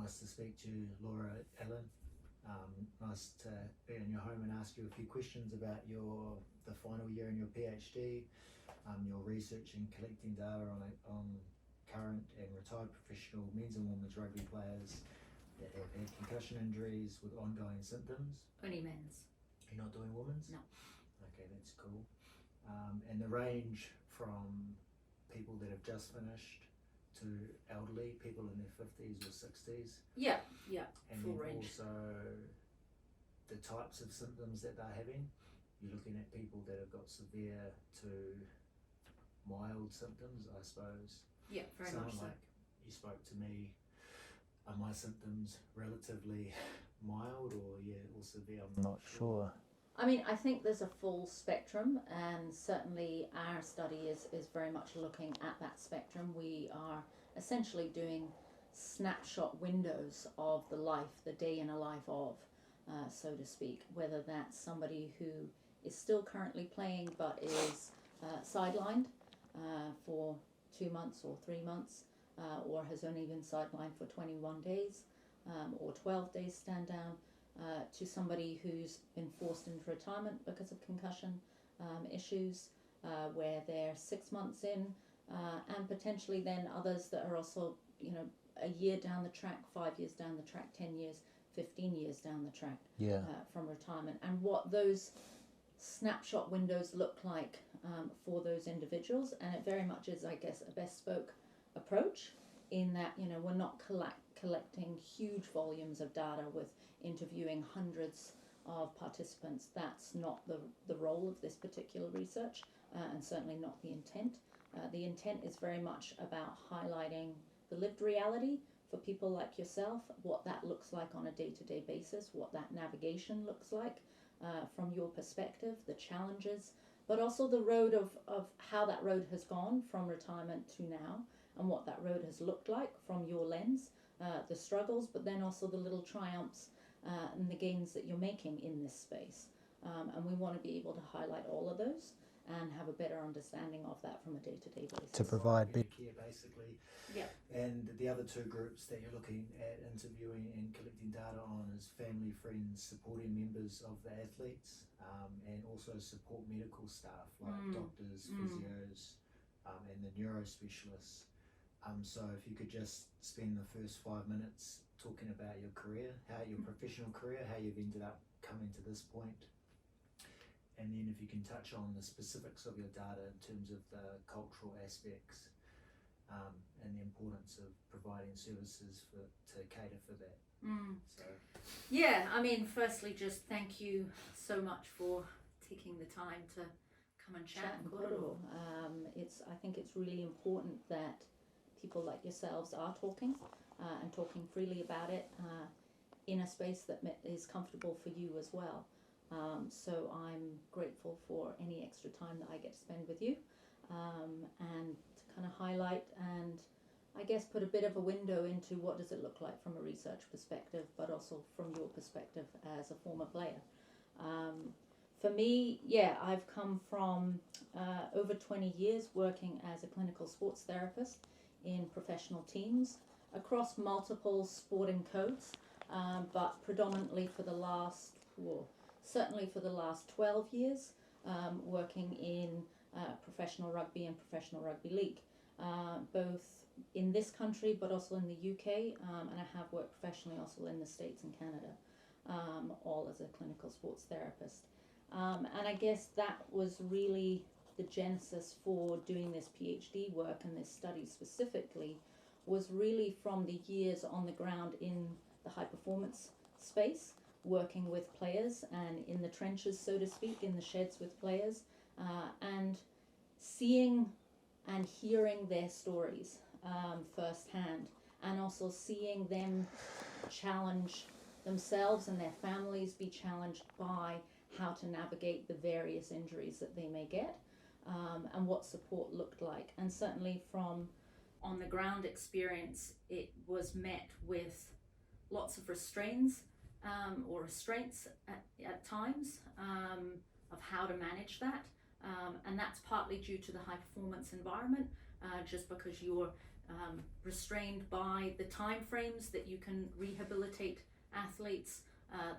Nice to speak to you, Laura Ehlen. Nice to be in your home and ask you a few questions about the final year in your PhD, your research in collecting data on current and retired professional men's and women's rugby players that have had concussion injuries with ongoing symptoms. Only men's. You're not doing women's? No. Okay, that's cool. And the range from people that have just finished to elderly, people in their 50s or 60s. Yeah, and full then range. Also the types of symptoms that they're having. You're looking at people that have got severe to mild symptoms, I suppose. Yeah, very much so. Like you spoke to me, are my symptoms relatively mild or severe? I'm not sure. I mean, I think there's a full spectrum, and certainly our study is very much looking at that spectrum. We are essentially doing snapshot windows of the life, the day in a life of, so to speak, whether that's somebody who is still currently playing but is sidelined for 2 months or 3 months, or has only been sidelined for 21 days or 12 days stand down, to somebody who's been forced into retirement because of concussion issues, where they're 6 months in, and potentially then others that are also, a year down the track, 5 years down the track, 10 years, 15 years down the track from retirement. And what those snapshot windows look like for those individuals, and it very much is, I guess, a bespoke approach in that, we're not collecting huge volumes of data with interviewing hundreds of participants. That's not the role of this particular research, and certainly not the intent. The intent is very much about highlighting the lived reality for people like yourself, what that looks like on a day-to-day basis, what that navigation looks like from your perspective, the challenges, but also the road of how that road has gone from retirement to now, and what that road has looked like from your lens, the struggles, but then also the little triumphs and the gains that you're making in this space. And we want to be able to highlight all of those and have a better understanding of that from a day-to-day basis. To provide better care, basically. Yeah. And the other two groups that you're looking at interviewing and collecting data on is family, friends, supporting members of the athletes, and also support medical staff like doctors, physios, and the neuro specialists. So if you could just spend the first 5 minutes talking about your career, your professional career, how you've ended up coming to this point. And then if you can touch on the specifics of your data in terms of the cultural aspects, and the importance of providing services to cater for that. So. Yeah, I mean, firstly, just thank you so much for taking the time to come and chat. I think it's really important that people like yourselves are talking and talking freely about it in a space that is comfortable for you as well. So I'm grateful for any extra time that I get to spend with you, and to kind of highlight and I guess put a bit of a window into what does it look like from a research perspective, but also from your perspective as a former player. For me, I've come from over 20 years working as a clinical sports therapist in professional teams across multiple sporting codes, but predominantly for the last, certainly for the last 12 years, working in professional rugby and professional rugby league, both in this country but also in the UK, and I have worked professionally also in the States and Canada, all as a clinical sports therapist. And I guess that was really the genesis for doing this PhD work, and this study specifically was really from the years on the ground in the high performance space, working with players and in the trenches, so to speak, in the sheds with players, and seeing and hearing their stories firsthand, and also seeing them challenge themselves and their families be challenged by how to navigate the various injuries that they may get, and what support looked like. And certainly from on the ground experience, it was met with lots of restraints at times of how to manage that, and that's partly due to the high performance environment, just because you're restrained by the time frames that you can rehabilitate athletes,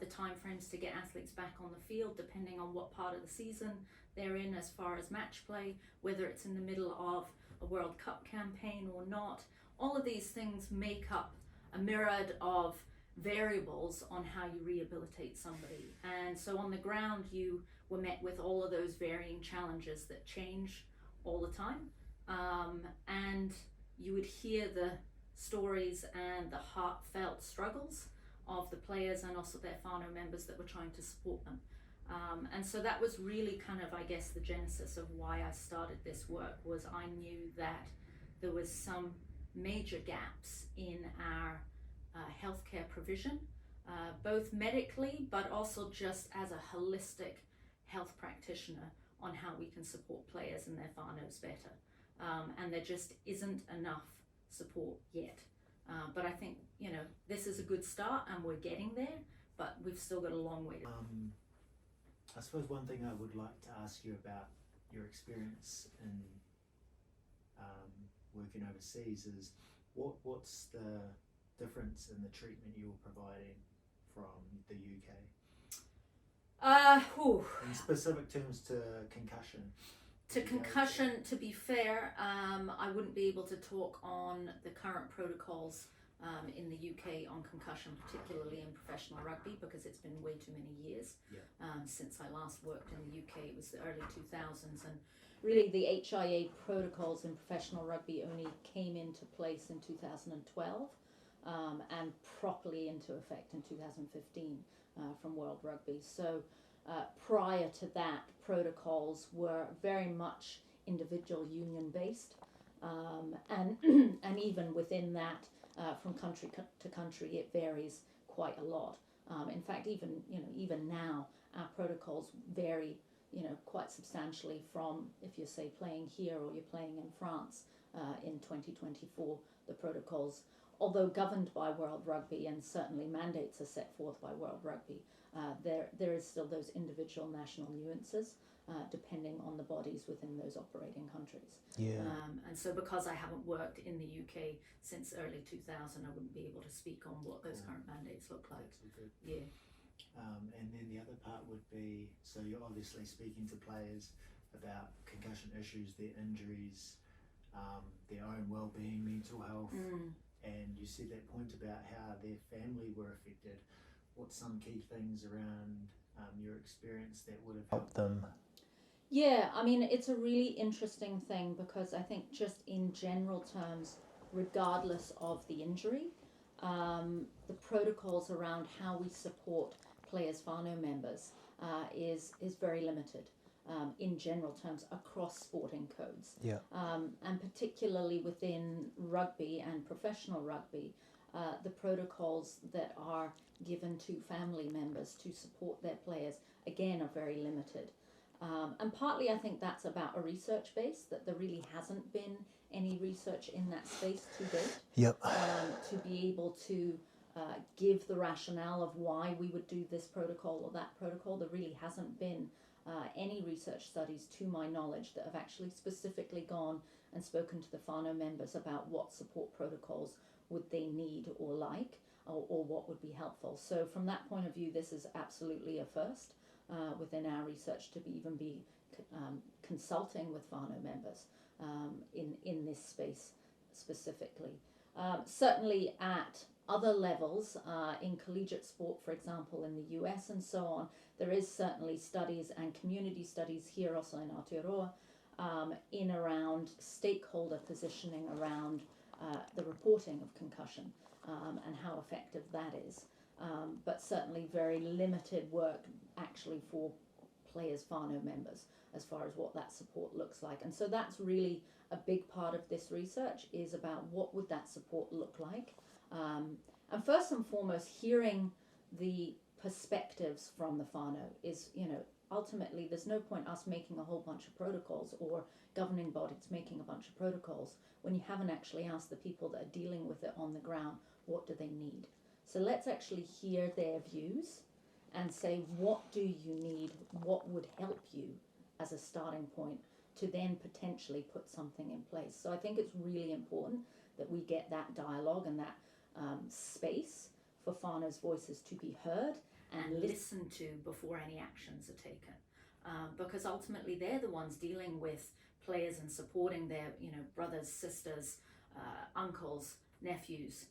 the time frames to get athletes back on the field, depending on what part of the season they're in as far as match play, whether it's in the middle of a World Cup campaign or not. All of these things make up a myriad of variables on how you rehabilitate somebody. And so on the ground, you were met with all of those varying challenges that change all the time. And you would hear the stories and the heartfelt struggles of the players and also their whānau members that were trying to support them. And so that was really kind of, I guess, the genesis of why I started this work. Was I knew that there was some major gaps in our healthcare provision, both medically but also just as a holistic health practitioner on how we can support players and their whānaus better. And there just isn't enough support yet. But I think, you know, this is a good start and we're getting there, but we've still got a long way to go. I suppose one thing I would like to ask you about your experience in working overseas is what's the difference in the treatment you were providing from the UK? In specific terms to concussion. To concussion, to be fair, I wouldn't be able to talk on the current protocols in the UK on concussion, particularly in professional rugby, because it's been way too many years since I last worked in the UK. It was the early 2000s, and really the HIA protocols in professional rugby only came into place in 2012 and properly into effect in 2015 from World Rugby. So prior to that, protocols were very much individual union based, and even within that, from country to country, it varies quite a lot. In fact, even now, our protocols vary, quite substantially from if you're say playing here or you're playing in France in 2024. The protocols, although governed by World Rugby and certainly mandates are set forth by World Rugby, there is still those individual national nuances depending on the bodies within those operating countries. And so because I haven't worked in the UK since early 2000, I wouldn't be able to speak on what those current mandates look like. And then the other part would be, so you're obviously speaking to players about concussion issues, their injuries, their own well-being, mental health, and you said that point about how their family were affected. What's some key things around your experience that would have helped them? Yeah, I mean, it's a really interesting thing because I think just in general terms, regardless of the injury, the protocols around how we support players' whānau members is very limited in general terms across sporting codes. And particularly within rugby and professional rugby, the protocols that are given to family members to support their players, again, are very limited. And partly I think that's about a research base, that there really hasn't been any research in that space to date. To be able to give the rationale of why we would do this protocol or that protocol, there really hasn't been any research studies, to my knowledge, that have actually specifically gone and spoken to the whānau members about what support protocols would they need or like, or what would be helpful. So from that point of view, this is absolutely a first within our research to even be consulting with whānau members in this space specifically. Certainly at other levels, in collegiate sport, for example, in the US and so on, there is certainly studies and community studies here also in Aotearoa in around stakeholder positioning around the reporting of concussion and how effective that is. But certainly very limited work actually for players' whānau members as far as what that support looks like. And so that's really a big part of this research, is about what would that support look like. And first and foremost, hearing the perspectives from the whānau is, ultimately there's no point us making a whole bunch of protocols or governing bodies making a bunch of protocols when you haven't actually asked the people that are dealing with it on the ground, what do they need? So let's actually hear their views and say, what do you need? What would help you as a starting point to then potentially put something in place? So I think it's really important that we get that dialogue and that space for whānau's voices to be heard and listened to before any actions are taken. Because ultimately they're the ones dealing with players and supporting their, brothers, sisters, uncles, nephews.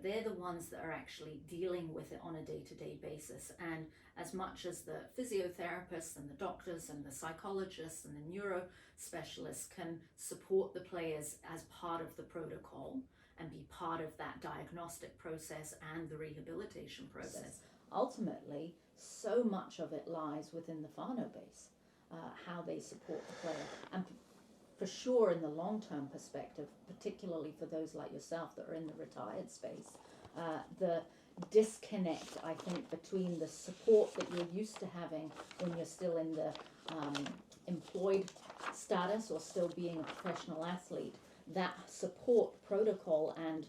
They're the ones that are actually dealing with it on a day-to-day basis. And as much as the physiotherapists and the doctors and the psychologists and the neuro specialists can support the players as part of the protocol and be part of that diagnostic process and the rehabilitation process, ultimately so much of it lies within the whānau base, how they support the player. And for sure, in the long-term perspective, particularly for those like yourself that are in the retired space, the disconnect, I think, between the support that you're used to having when you're still in the employed status or still being a professional athlete, that support protocol and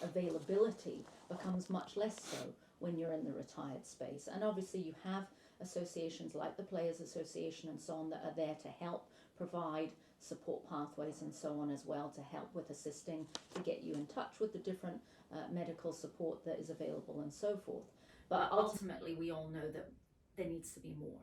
availability becomes much less so when you're in the retired space. And obviously you have associations like the Players Association and so on that are there to help provide support pathways and so on as well, to help with assisting to get you in touch with the different medical support that is available and so forth. But ultimately we all know that there needs to be more.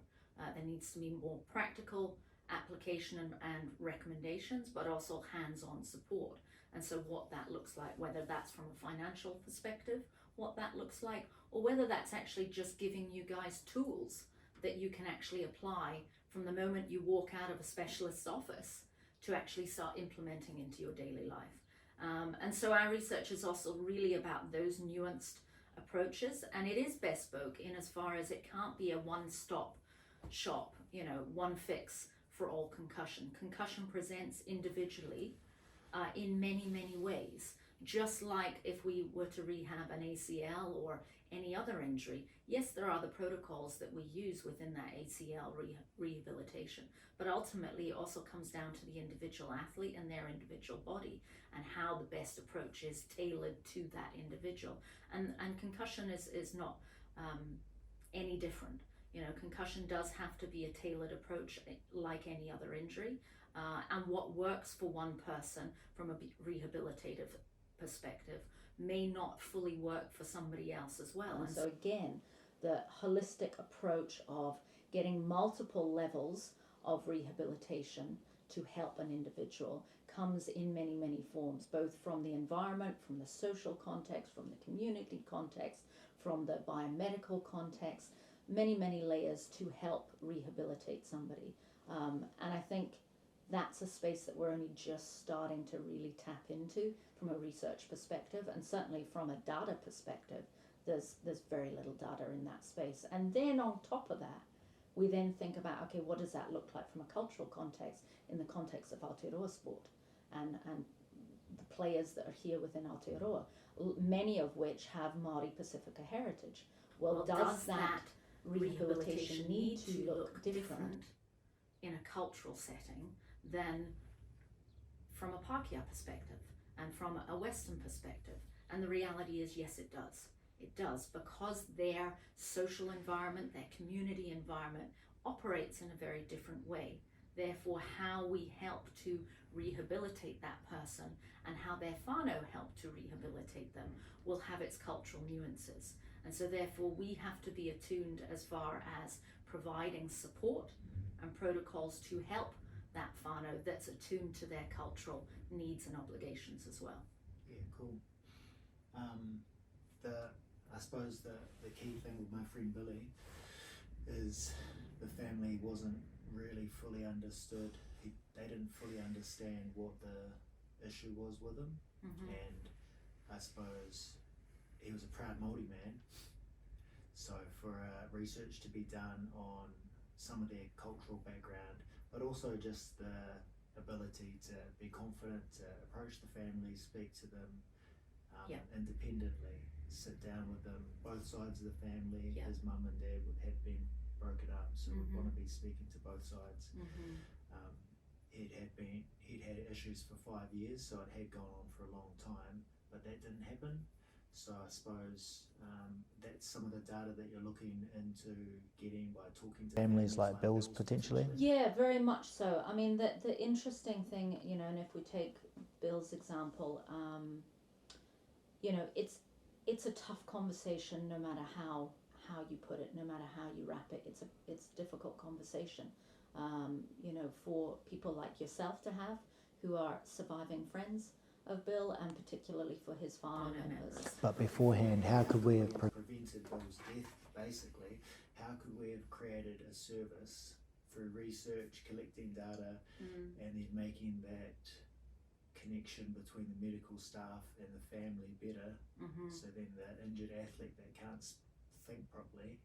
There needs to be more practical application and recommendations, but also hands-on support. And so what that looks like, whether that's from a financial perspective, what that looks like, or whether that's actually just giving you guys tools that you can actually apply from the moment you walk out of a specialist's office to actually start implementing into your daily life. And so our research is also really about those nuanced approaches, and it is bespoke in as far as it can't be a one-stop shop, one fix for all concussion. Concussion presents individually in many, many ways. Just like if we were to rehab an ACL or any other injury, yes, there are the protocols that we use within that ACL rehabilitation, but ultimately it also comes down to the individual athlete and their individual body and how the best approach is tailored to that individual. And concussion is not any different. Concussion does have to be a tailored approach like any other injury, and what works for one person from a rehabilitative perspective may not fully work for somebody else as well. And so again, the holistic approach of getting multiple levels of rehabilitation to help an individual comes in many, many forms, both from the environment, from the social context, from the community context, from the biomedical context, many, many layers to help rehabilitate somebody. And I think that's a space that we're only just starting to really tap into from a research perspective, and certainly from a data perspective, there's very little data in that space. And then on top of that, we then think about, okay, what does that look like from a cultural context in the context of Aotearoa sport and the players that are here within Aotearoa, many of which have Māori Pacifica heritage. Well, does that rehabilitation need to look different in a cultural setting than from a Pākehā perspective and from a Western perspective? And the reality is, yes, it does. It does, because their social environment, their community environment operates in a very different way. Therefore, how we help to rehabilitate that person and how their whānau help to rehabilitate them will have its cultural nuances. And so therefore we have to be attuned as far as providing support and protocols to help that whānau that's attuned to their cultural needs and obligations as well. Yeah, cool. I suppose the key thing with my friend Billy is the family wasn't really fully understood. They didn't fully understand what the issue was with him. Mm-hmm. And I suppose he was a proud Māori man, so for research to be done on some of their cultural background, but also just the ability to be confident, to approach the family, speak to them independently, sit down with them, both sides of the family. His mum and dad had been broken up, so would want to be speaking to both sides. He'd had issues for 5 years, so it had gone on for a long time, but that didn't happen. So I suppose that's some of the data that you're looking into getting by talking to families like Bill's potentially. Yeah, very much so. I mean, the interesting thing, you know, and if we take Bill's example, you know, it's a tough conversation no matter how you put it, no matter how you wrap it. It's a difficult conversation, you know, for people like yourself to have who are surviving friends of Bill, and particularly for his family members. But beforehand, how could we have prevented Bill's death, basically? How could we have created a service through research, collecting data, and then making that connection between the medical staff and the family better, so then that injured athlete that can't think properly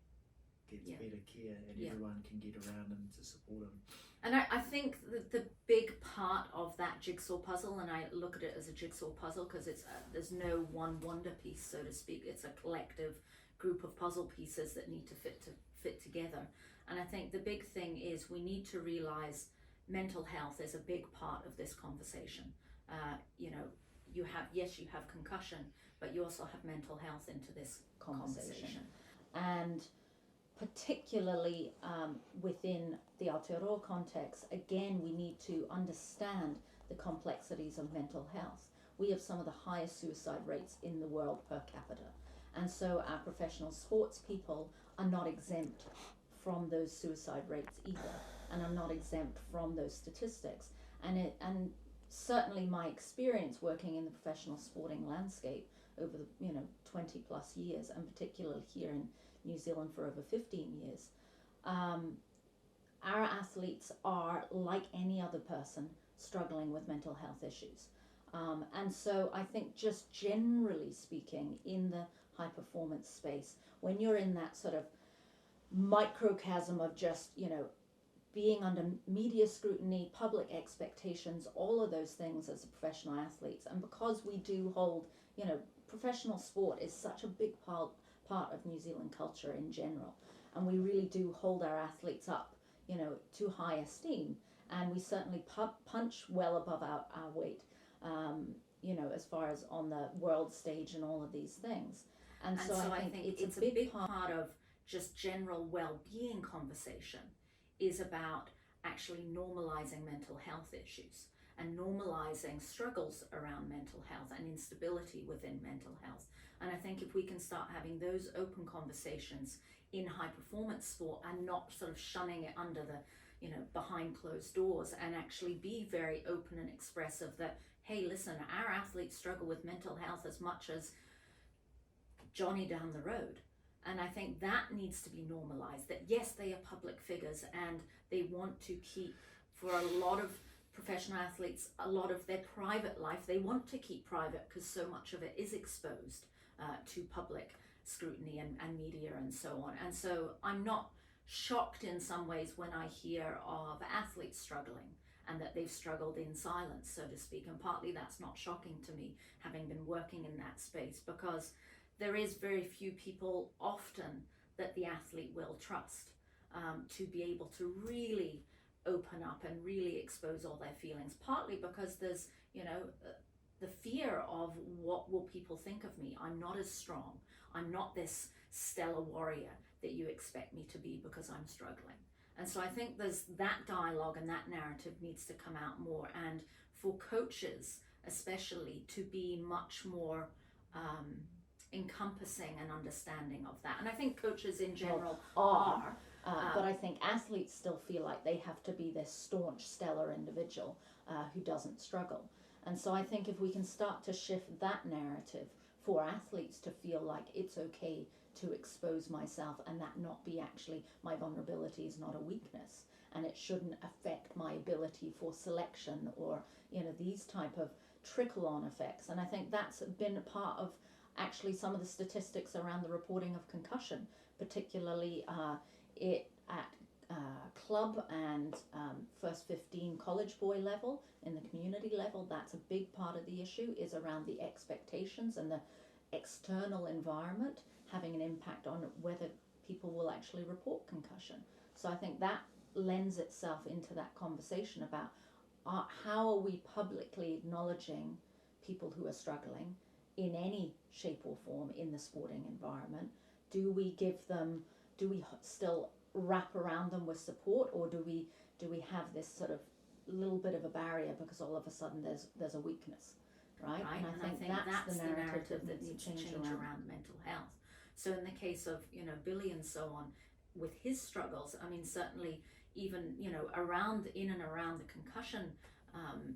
gets better care, and everyone can get around him to support him. And I think the big part of that jigsaw puzzle, and I look at it as a jigsaw puzzle because it's there's no one wonder piece, so to speak. It's a collective group of puzzle pieces that need to fit together. And I think the big thing is we need to realize mental health is a big part of this conversation. You know, you have concussion, but you also have mental health into this conversation. And particularly within the Aotearoa context, again, we need to understand the complexities of mental health. We have some of the highest suicide rates in the world per capita. And so our professional sports people are not exempt from those suicide rates either, and are not exempt from those statistics. And certainly my experience working in the professional sporting landscape over the 20 plus years, and particularly here in New Zealand for over 15 years, our athletes are like any other person struggling with mental health issues. And so I think just generally speaking in the high performance space, when you're in that sort of microcosm of just, being under media scrutiny, public expectations, all of those things as professional athletes, and because we do hold, professional sport is such a big part of New Zealand culture in general, and we really do hold our athletes up, to high esteem, and we certainly punch well above our weight, as far as on the world stage and all of these things. And so I think it's a big part of just general well-being conversation is about actually normalizing mental health issues and normalizing struggles around mental health and instability within mental health. And I think if we can start having those open conversations in high performance sport and not sort of shunning it under the, behind closed doors, and actually be very open and expressive that, hey, listen, our athletes struggle with mental health as much as Johnny down the road. And I think that needs to be normalized, that yes, they are public figures and they want to keep, for a lot of professional athletes, a lot of their private life, they want to keep private because so much of it is exposed to public scrutiny and media and so on. And so I'm not shocked in some ways when I hear of athletes struggling and that they've struggled in silence, so to speak. And partly that's not shocking to me, having been working in that space, because there is very few people often that the athlete will trust to be able to really open up and really expose all their feelings, partly because there's, the fear of what will people think of me. I'm not as strong. I'm not this stellar warrior that you expect me to be because I'm struggling. And so I think there's that dialogue and that narrative needs to come out more, and for coaches especially to be much more encompassing and understanding of that. And I think coaches in general are. But I think athletes still feel like they have to be this staunch, stellar individual who doesn't struggle. And so I think if we can start to shift that narrative for athletes to feel like it's okay to expose myself, and that not be actually, my vulnerability is not a weakness, and it shouldn't affect my ability for selection or, these type of trickle-on effects. And I think that's been a part of actually some of the statistics around the reporting of concussion, particularly at club and first 15 college boy level, in the community level. That's a big part of the issue, is around the expectations and the external environment having an impact on whether people will actually report concussion. So I think that lends itself into that conversation about how are we publicly acknowledging people who are struggling, in any shape or form in the sporting environment, do we still wrap around them with support, or do we have this sort of little bit of a barrier because all of a sudden there's a weakness, right? And I think that's the narrative that needs to change around mental health. So in the case of, you know, Billy and so on, with his struggles, I mean, certainly even, you know, in and around the concussion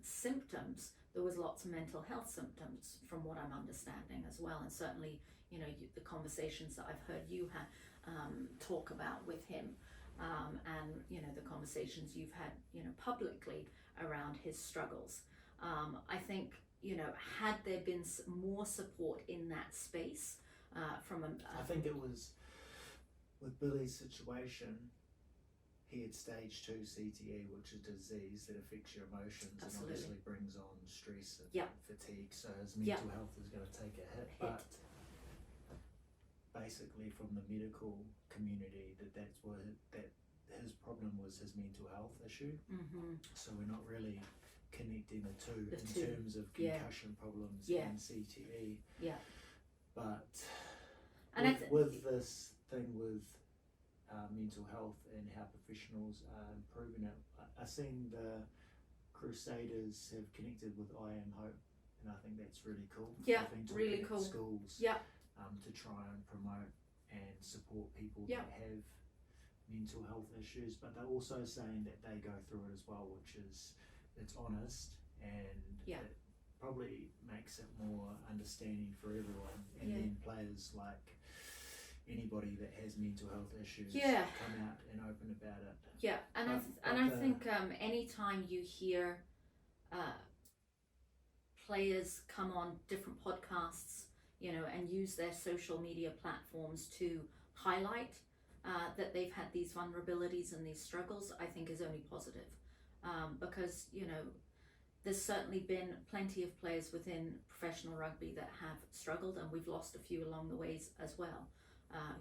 symptoms, there was lots of mental health symptoms from what I'm understanding as well. And certainly, you know, the conversations that I've heard you talk about with him, and, you know, the conversations you've had, you know, publicly around his struggles. I think, you know, had there been more support in that space from I think it was, with Billy's situation, he had stage 2 CTE, which is a disease that affects your emotions. Absolutely. And obviously brings on stress and fatigue, so his mental health is going to take a hit. But basically from the medical community, that his problem was his mental health issue. So we're not really connecting the two in terms of concussion problems and CTE. But with this thing with mental health and how professionals are improving it, I've seen the Crusaders have connected with I Am Hope, and I think that's really cool. Yeah, I've been really cool. Schools to try and promote and support people that have mental health issues, but they're also saying that they go through it as well, which is, it's honest, and it probably makes it more understanding for everyone. And then players, like anybody that has mental health issues, come out and open about it. I think anytime you hear players come on different podcasts, you know, and use their social media platforms to highlight that they've had these vulnerabilities and these struggles, I think is only positive. Because, you know, there's certainly been plenty of players within professional rugby that have struggled, and we've lost a few along the ways as well,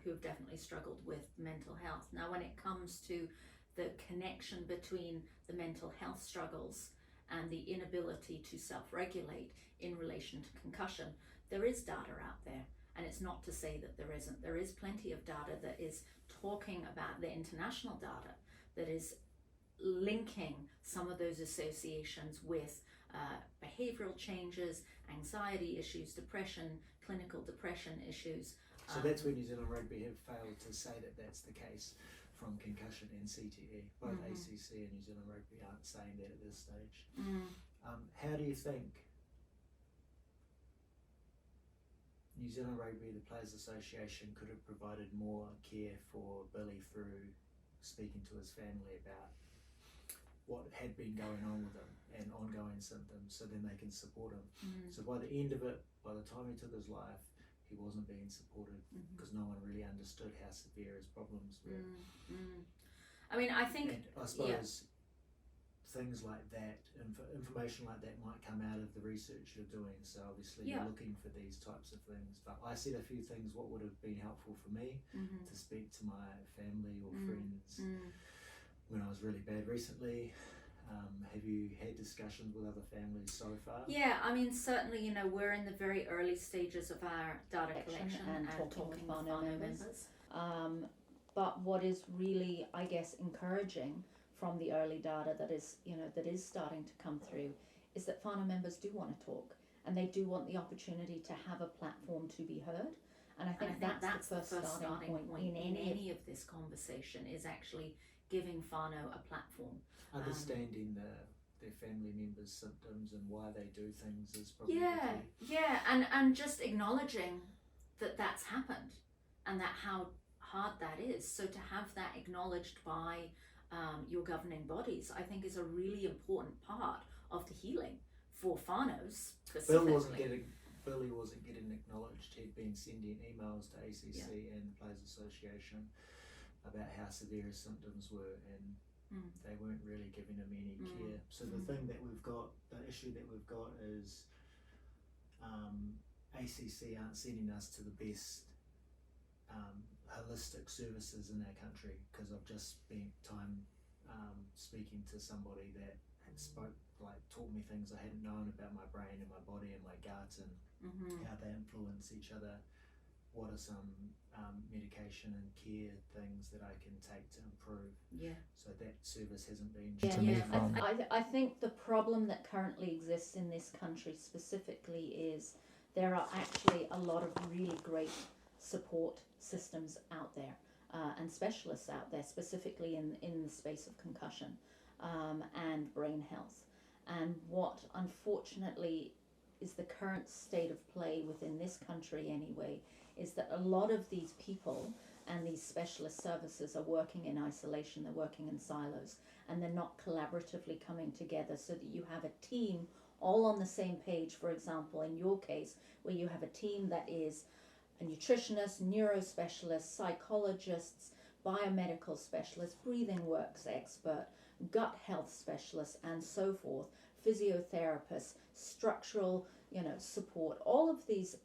who have definitely struggled with mental health. Now, when it comes to the connection between the mental health struggles and the inability to self-regulate in relation to concussion, there is data out there. And it's not to say that there isn't. There is plenty of data that is talking about the international data that is linking some of those associations with behavioral changes, anxiety issues, depression, clinical depression issues. So that's where New Zealand Rugby have failed to say that that's the case from concussion and CTE. Both ACC and New Zealand Rugby aren't saying that at this stage. How do you think New Zealand Rugby, the Players Association, could have provided more care for Billy through speaking to his family about what had been going on with him and ongoing symptoms, so then they can support him? So by the end of it, by the time he took his life, he wasn't being supported because no one really understood how severe his problems were. I mean, I think, and I suppose things like that, information like that might come out of the research you're doing. So obviously you're looking for these types of things. But I said a few things what would have been helpful for me to speak to my family or friends when I was really bad recently. Have you had discussions with other families so far? Yeah, I mean, certainly, you know, we're in the very early stages of our data collection and talking with whānau members. But what is really, I guess, encouraging from the early data that is starting to come through is that whānau members do want to talk, and they do want the opportunity to have a platform to be heard. And I think that's the first starting point in any of this conversation, is actually giving whānau a platform. Understanding their family members' symptoms and why they do things is probably key. And just acknowledging that that's happened and that how hard that is. So to have that acknowledged by your governing bodies, I think, is a really important part of the healing for whānaus specifically. Billy wasn't getting acknowledged. He'd been sending emails to ACC and the Players Association about how severe his symptoms were, and they weren't really giving him any care. So the thing that we've got, the issue that we've got is ACC aren't sending us to the best holistic services in our country, because I've just spent time speaking to somebody that had spoke like taught me things I hadn't known about my brain and my body and my gut and how they influence each other. What are some medication and care things that I can take to improve? Yeah. So that service hasn't been To me from. I think the problem that currently exists in this country specifically is there are actually a lot of really great support systems out there and specialists out there, specifically in the space of concussion and brain health. And what unfortunately is the current state of play within this country anyway, is that a lot of these people and these specialist services are working in isolation, they're working in silos, and they're not collaboratively coming together so that you have a team all on the same page. For example, in your case, where you have a team that is a nutritionist, neurospecialist, psychologists, biomedical specialists, breathing works expert, gut health specialists, and so forth, physiotherapists, structural, support. All of these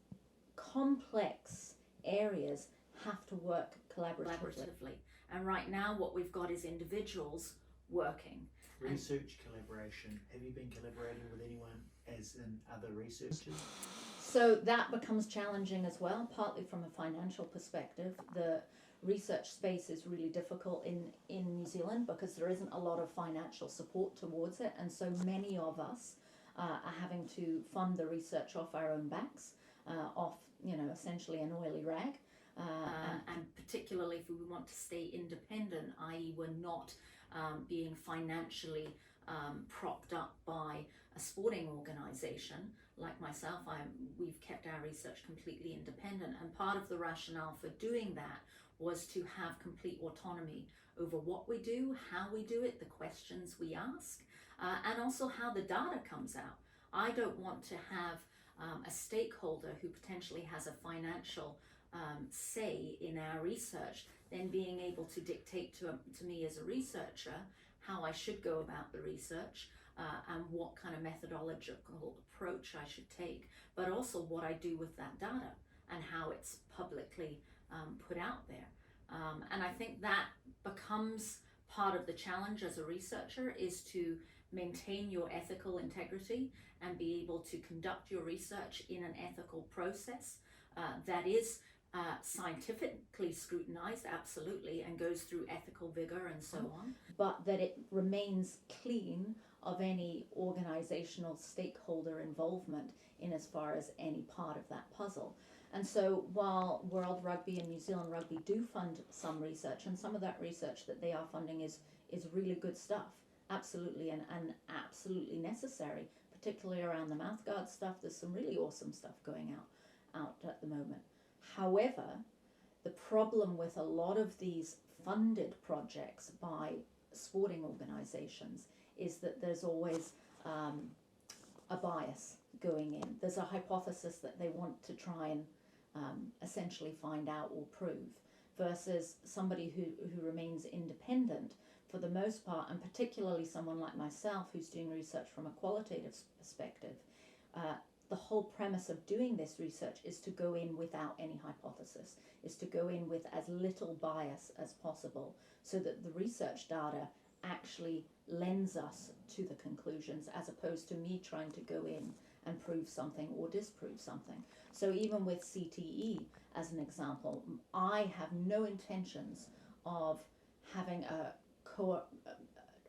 complex areas have to work collaboratively. And right now what we've got is individuals working. Research collaboration. Have you been collaborating with anyone as in other researchers? So that becomes challenging as well, partly from a financial perspective. The research space is really difficult in New Zealand because there isn't a lot of financial support towards it, and so many of us are having to fund the research off our own backs, off essentially an oily rag. And particularly if we want to stay independent, i.e. we're not being financially propped up by a sporting organisation like myself. We've kept our research completely independent, and part of the rationale for doing that was to have complete autonomy over what we do, how we do it, the questions we ask, and also how the data comes out. I don't want to have a stakeholder who potentially has a financial say in our research then being able to dictate to me as a researcher how I should go about the research and what kind of methodological approach I should take, but also what I do with that data and how it's publicly put out there. And I think that becomes part of the challenge as a researcher, is to maintain your ethical integrity and be able to conduct your research in an ethical process that is scientifically scrutinized, absolutely, and goes through ethical vigor and so on, but that it remains clean of any organizational stakeholder involvement in as far as any part of that puzzle. And so while World Rugby and New Zealand Rugby do fund some research, and some of that research that they are funding is really good stuff, absolutely, and absolutely necessary, particularly around the mouthguard stuff. There's some really awesome stuff going out at the moment. However, the problem with a lot of these funded projects by sporting organizations is that there's always a bias going in. There's a hypothesis that they want to try and essentially find out or prove, versus somebody who remains independent for the most part, and particularly someone like myself who's doing research from a qualitative perspective. The whole premise of doing this research is to go in without any hypothesis, is to go in with as little bias as possible, so that the research data actually lends us to the conclusions, as opposed to me trying to go in and prove something or disprove something. So even with CTE, as an example, I have no intentions of having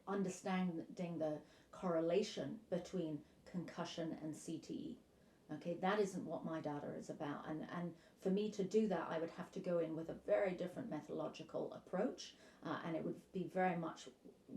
understanding the correlation between concussion and CTE. Okay, that isn't what my data is about, and for me to do that, I would have to go in with a very different methodological approach, and it would be very much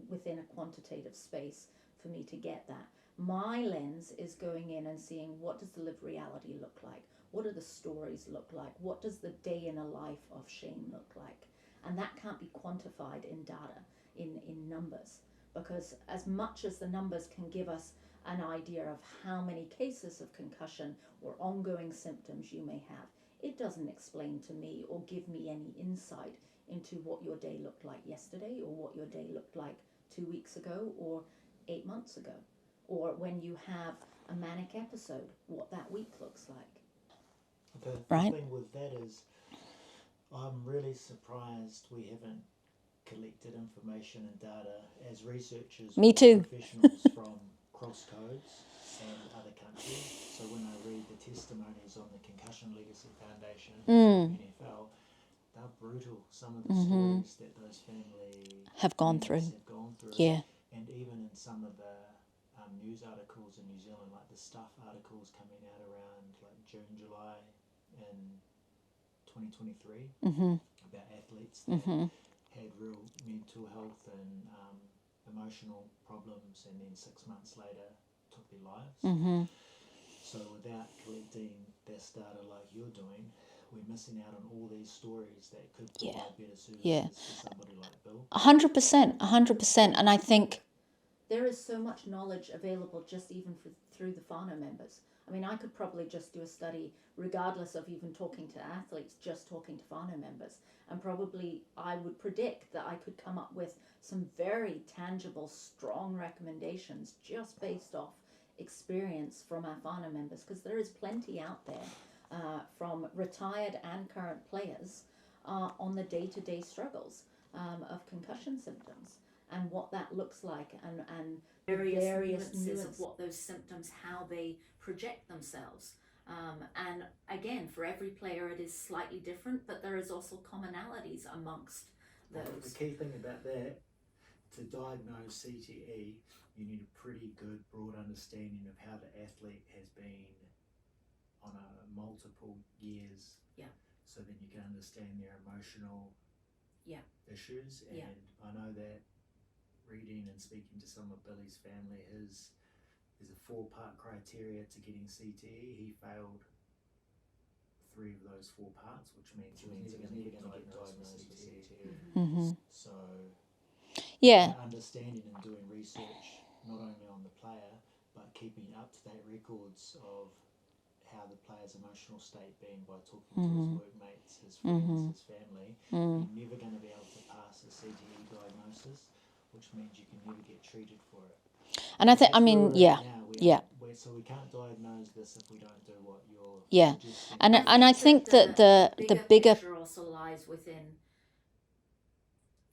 within a quantitative space for me to get that. My lens is going in and seeing, what does the lived reality look like? What do the stories look like? What does the day in a life of Shane look like? And that can't be quantified in data, in numbers, because as much as the numbers can give us an idea of how many cases of concussion or ongoing symptoms you may have, it doesn't explain to me or give me any insight into what your day looked like yesterday, or what your day looked like 2 weeks ago or 8 months ago, or when you have a manic episode, what that week looks like. The Right. thing with that is, I'm really surprised we haven't collected information and data as researchers, Me too. professionals from cross codes and other countries. So when I read the testimonies on the Concussion Legacy Foundation, NFL, they're brutal. Some of the stories that those families have gone through. Yeah. And even in some of the news articles in New Zealand, like the Stuff articles coming out around like June, July in 2023 about athletes that had real mental health and emotional problems, and then 6 months later took their lives. So without collecting this data like you're doing, we're missing out on all these stories that could provide better services to somebody like Bill. 100%. And I think there is so much knowledge available just even through the whānau members. I mean, I could probably just do a study, regardless of even talking to athletes, just talking to whānau members. And probably I would predict that I could come up with some very tangible, strong recommendations just based off experience from our whānau members, because there is plenty out there from retired and current players on the day-to-day struggles of concussion symptoms and what that looks like, and various nuances of what those symptoms, how they project themselves. And again, for every player it is slightly different, but there is also commonalities amongst those. The key thing about that, to diagnose CTE, you need a pretty good broad understanding of how the athlete has been on a multiple years. Yeah. So then you can understand their emotional issues. And I know that reading and speaking to some of Billy's family, there's a 4-part criteria to getting CTE. He failed 3 of those 4 parts, which means he was never going to get diagnosed with CTE. So understanding and doing research not only on the player, but keeping up-to-date records of how the player's emotional state being by talking to his workmates, his friends, his family. You're never going to be able to pass a CTE diagnosis, which means you can never get treated for it. And I think, I mean, So we can't diagnose this if we don't do what you're suggesting. And I think that the bigger picture also lies within.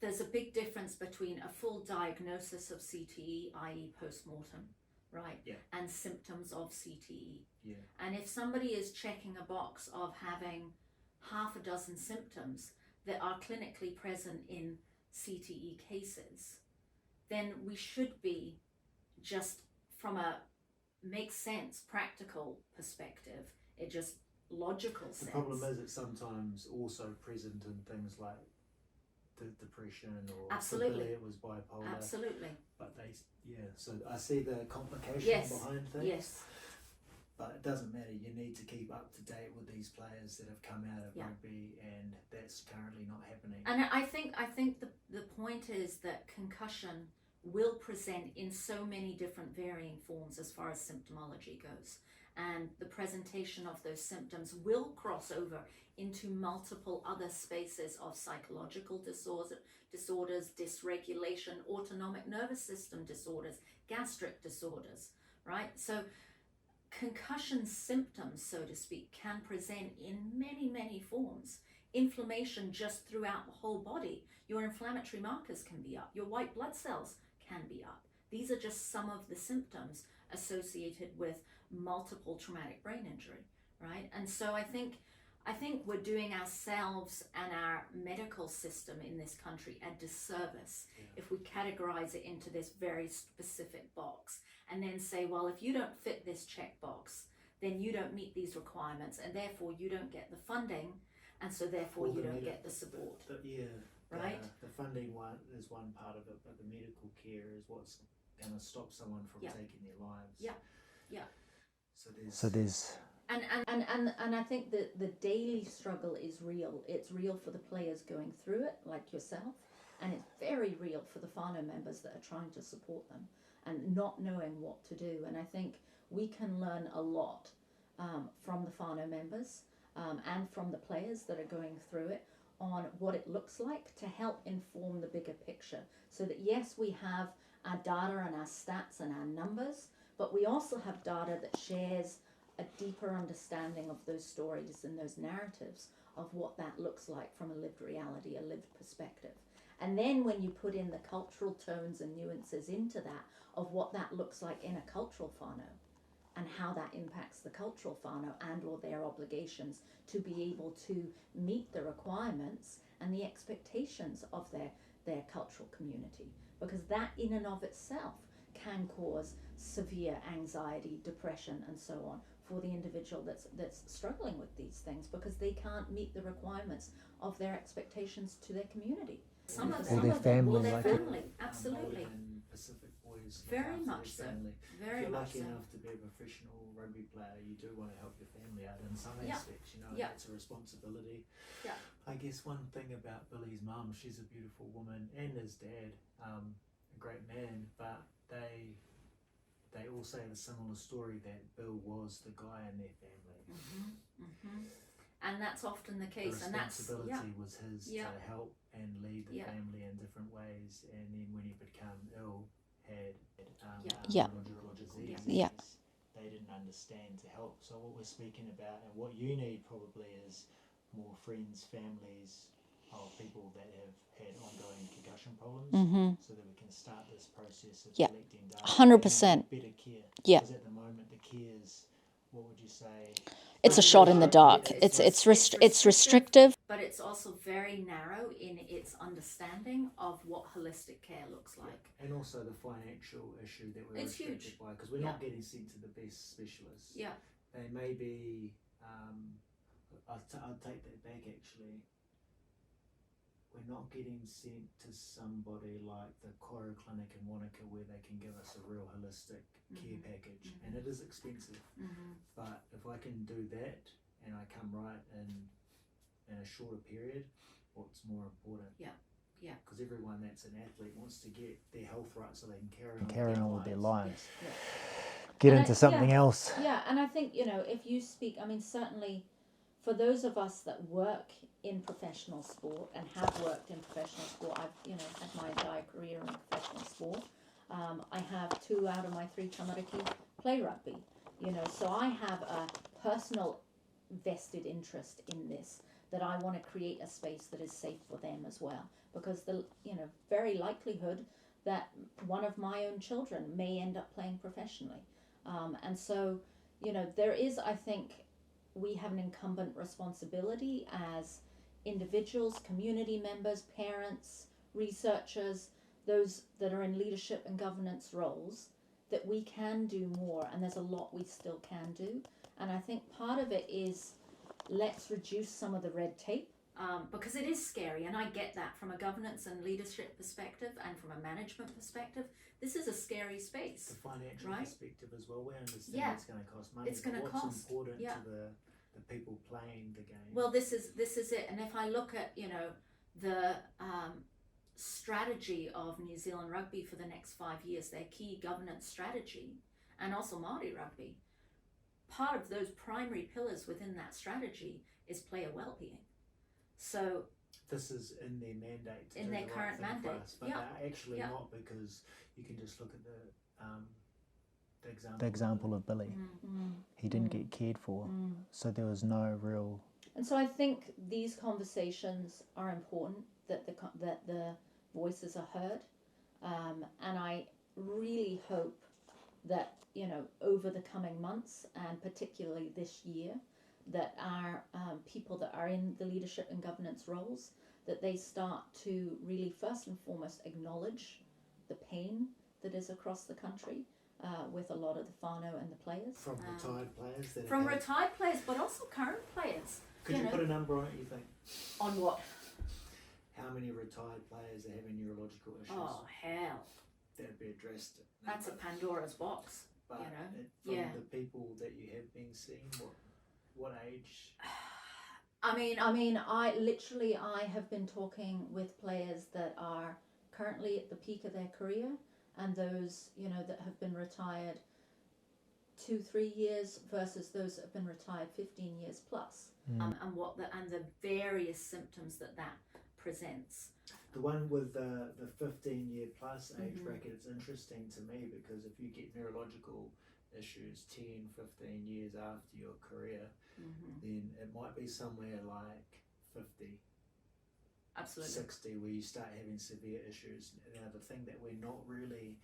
There's a big difference between a full diagnosis of CTE, i.e. post-mortem, right? Yeah. And symptoms of CTE. Yeah. And if somebody is checking a box of having half a dozen symptoms that are clinically present in CTE cases, then we should be, just from a makes sense, practical perspective, it just logical sense. The problem is it's sometimes also present in things like the depression, or absolutely, it was bipolar. Absolutely. But so I see the complication behind things. Yes. But it doesn't matter. You need to keep up to date with these players that have come out of rugby, and that's currently not happening. And I think the point is that concussion will present in so many different varying forms as far as symptomology goes, and the presentation of those symptoms will cross over into multiple other spaces of psychological disorders, dysregulation, autonomic nervous system disorders, gastric disorders, right? So concussion symptoms, so to speak, can present in many, many forms. Inflammation just throughout the whole body. Your inflammatory markers can be up. Your white blood cells can be up. These are just some of the symptoms associated with multiple traumatic brain injury, right? And so I think we're doing ourselves and our medical system in this country a disservice if we categorize it into this very specific box and then say, well, if you don't fit this checkbox, then you don't meet these requirements, and therefore you don't get the funding, and so therefore you don't get the support. Right? The funding is one part of it, but the medical care is what's going to stop someone from taking their lives. Yeah. So there's. And I think that the daily struggle is real. It's real for the players going through it, like yourself, and it's very real for the whānau members that are trying to support them and not knowing what to do. And I think we can learn a lot from the whānau members and from the players that are going through it on what it looks like to help inform the bigger picture. So that yes, we have our data and our stats and our numbers, but we also have data that shares a deeper understanding of those stories and those narratives of what that looks like from a lived reality, a lived perspective. And then when you put in the cultural tones and nuances into that, of what that looks like in a cultural whānau, and how that impacts the cultural whānau and or their obligations to be able to meet the requirements and the expectations of their cultural community. Because that in and of itself can cause severe anxiety, depression, and so on for the individual that's struggling with these things, because they can't meet the requirements of their expectations to their community. Some of them, absolutely. Pacific boys, Very much so. Very if you're lucky enough to be a professional rugby player, you do want to help your family out in some aspects, you know, it's a responsibility. Yeah. I guess one thing about Billy's mum, she's a beautiful woman, and his dad, a great man, but they all say a similar story, that Bill was the guy in their family. And that's often the case. The responsibility was his to help and lead the family in different ways, and then when he became ill, had neurological disease, they didn't understand to help. So what we're speaking about, and what you need probably, is more friends, families of people that have had ongoing concussion problems, so that we can start this process of collecting data. 100%. Better care. Yeah. Because at the moment the care is, what would you say? It's a shot in the dark. It's restrictive. But it's also very narrow in its understanding of what holistic care looks like. And also the financial issue that we're restricted by, because we're not getting sent to the best specialists. Yeah. They may be, I'll take that back actually. We're not getting sent to somebody like the Koru Clinic in Wanaka, where they can give us a real holistic care package, and it is expensive. But if I can do that and I come right in a shorter period, what's more important? Yeah. Because everyone that's an athlete wants to get their health right so they can carry on with their lives. Get into something else. Yeah, and I think, you know, if you speak, I mean, certainly for those of us that work in professional sport and have worked in professional sport, I've, you know, had my entire career in professional sport. I have 2 out of my 3 tamariki play rugby, you know, so I have a personal vested interest in this, that I want to create a space that is safe for them as well, because the, you know, very likelihood that one of my own children may end up playing professionally. And so, you know, there is, I think, we have an incumbent responsibility as individuals, community members, parents, researchers, those that are in leadership and governance roles, that we can do more, and there's a lot we still can do. And I think part of it is, let's reduce some of the red tape, because it is scary, and I get that from a governance and leadership perspective and from a management perspective. This is a scary space. The financial perspective as well. We understand it's going to cost money. It's going to cost. What's important to the people playing the game? Well, this is it. And if I look at, you know, the strategy of New Zealand Rugby for the next 5 years, their key governance strategy, and also Māori Rugby, part of those primary pillars within that strategy is player well-being. So this is in their mandate, in their current mandate, but they're actually not, because you can just look at the example of Billy. He didn't get cared for, so there was no real. And so I think these conversations are important, that the voices are heard, and I really hope that, you know, over the coming months, and particularly this year, that our people that are in the leadership and governance roles, that they start to really first and foremost acknowledge the pain that is across the country with a lot of the whānau and the players. From retired players? Retired players, but also current players. Could you put a number on it, you think? On what? How many retired players are having neurological issues? Oh, hell. That'd be addressed. That's a Pandora's box. But you know? From the people that you have been seeing, what age? I mean, I have been talking with players that are currently at the peak of their career, and those, you know, that have been retired 2-3 years versus those that have been retired 15 years plus, and the various symptoms that presents. The one with the 15-year plus age bracket, it's interesting to me, because if you get neurological issues 10, 15 years after your career, then it might be somewhere like 50. Absolutely. 60 where you start having severe issues. Now the thing that we're not really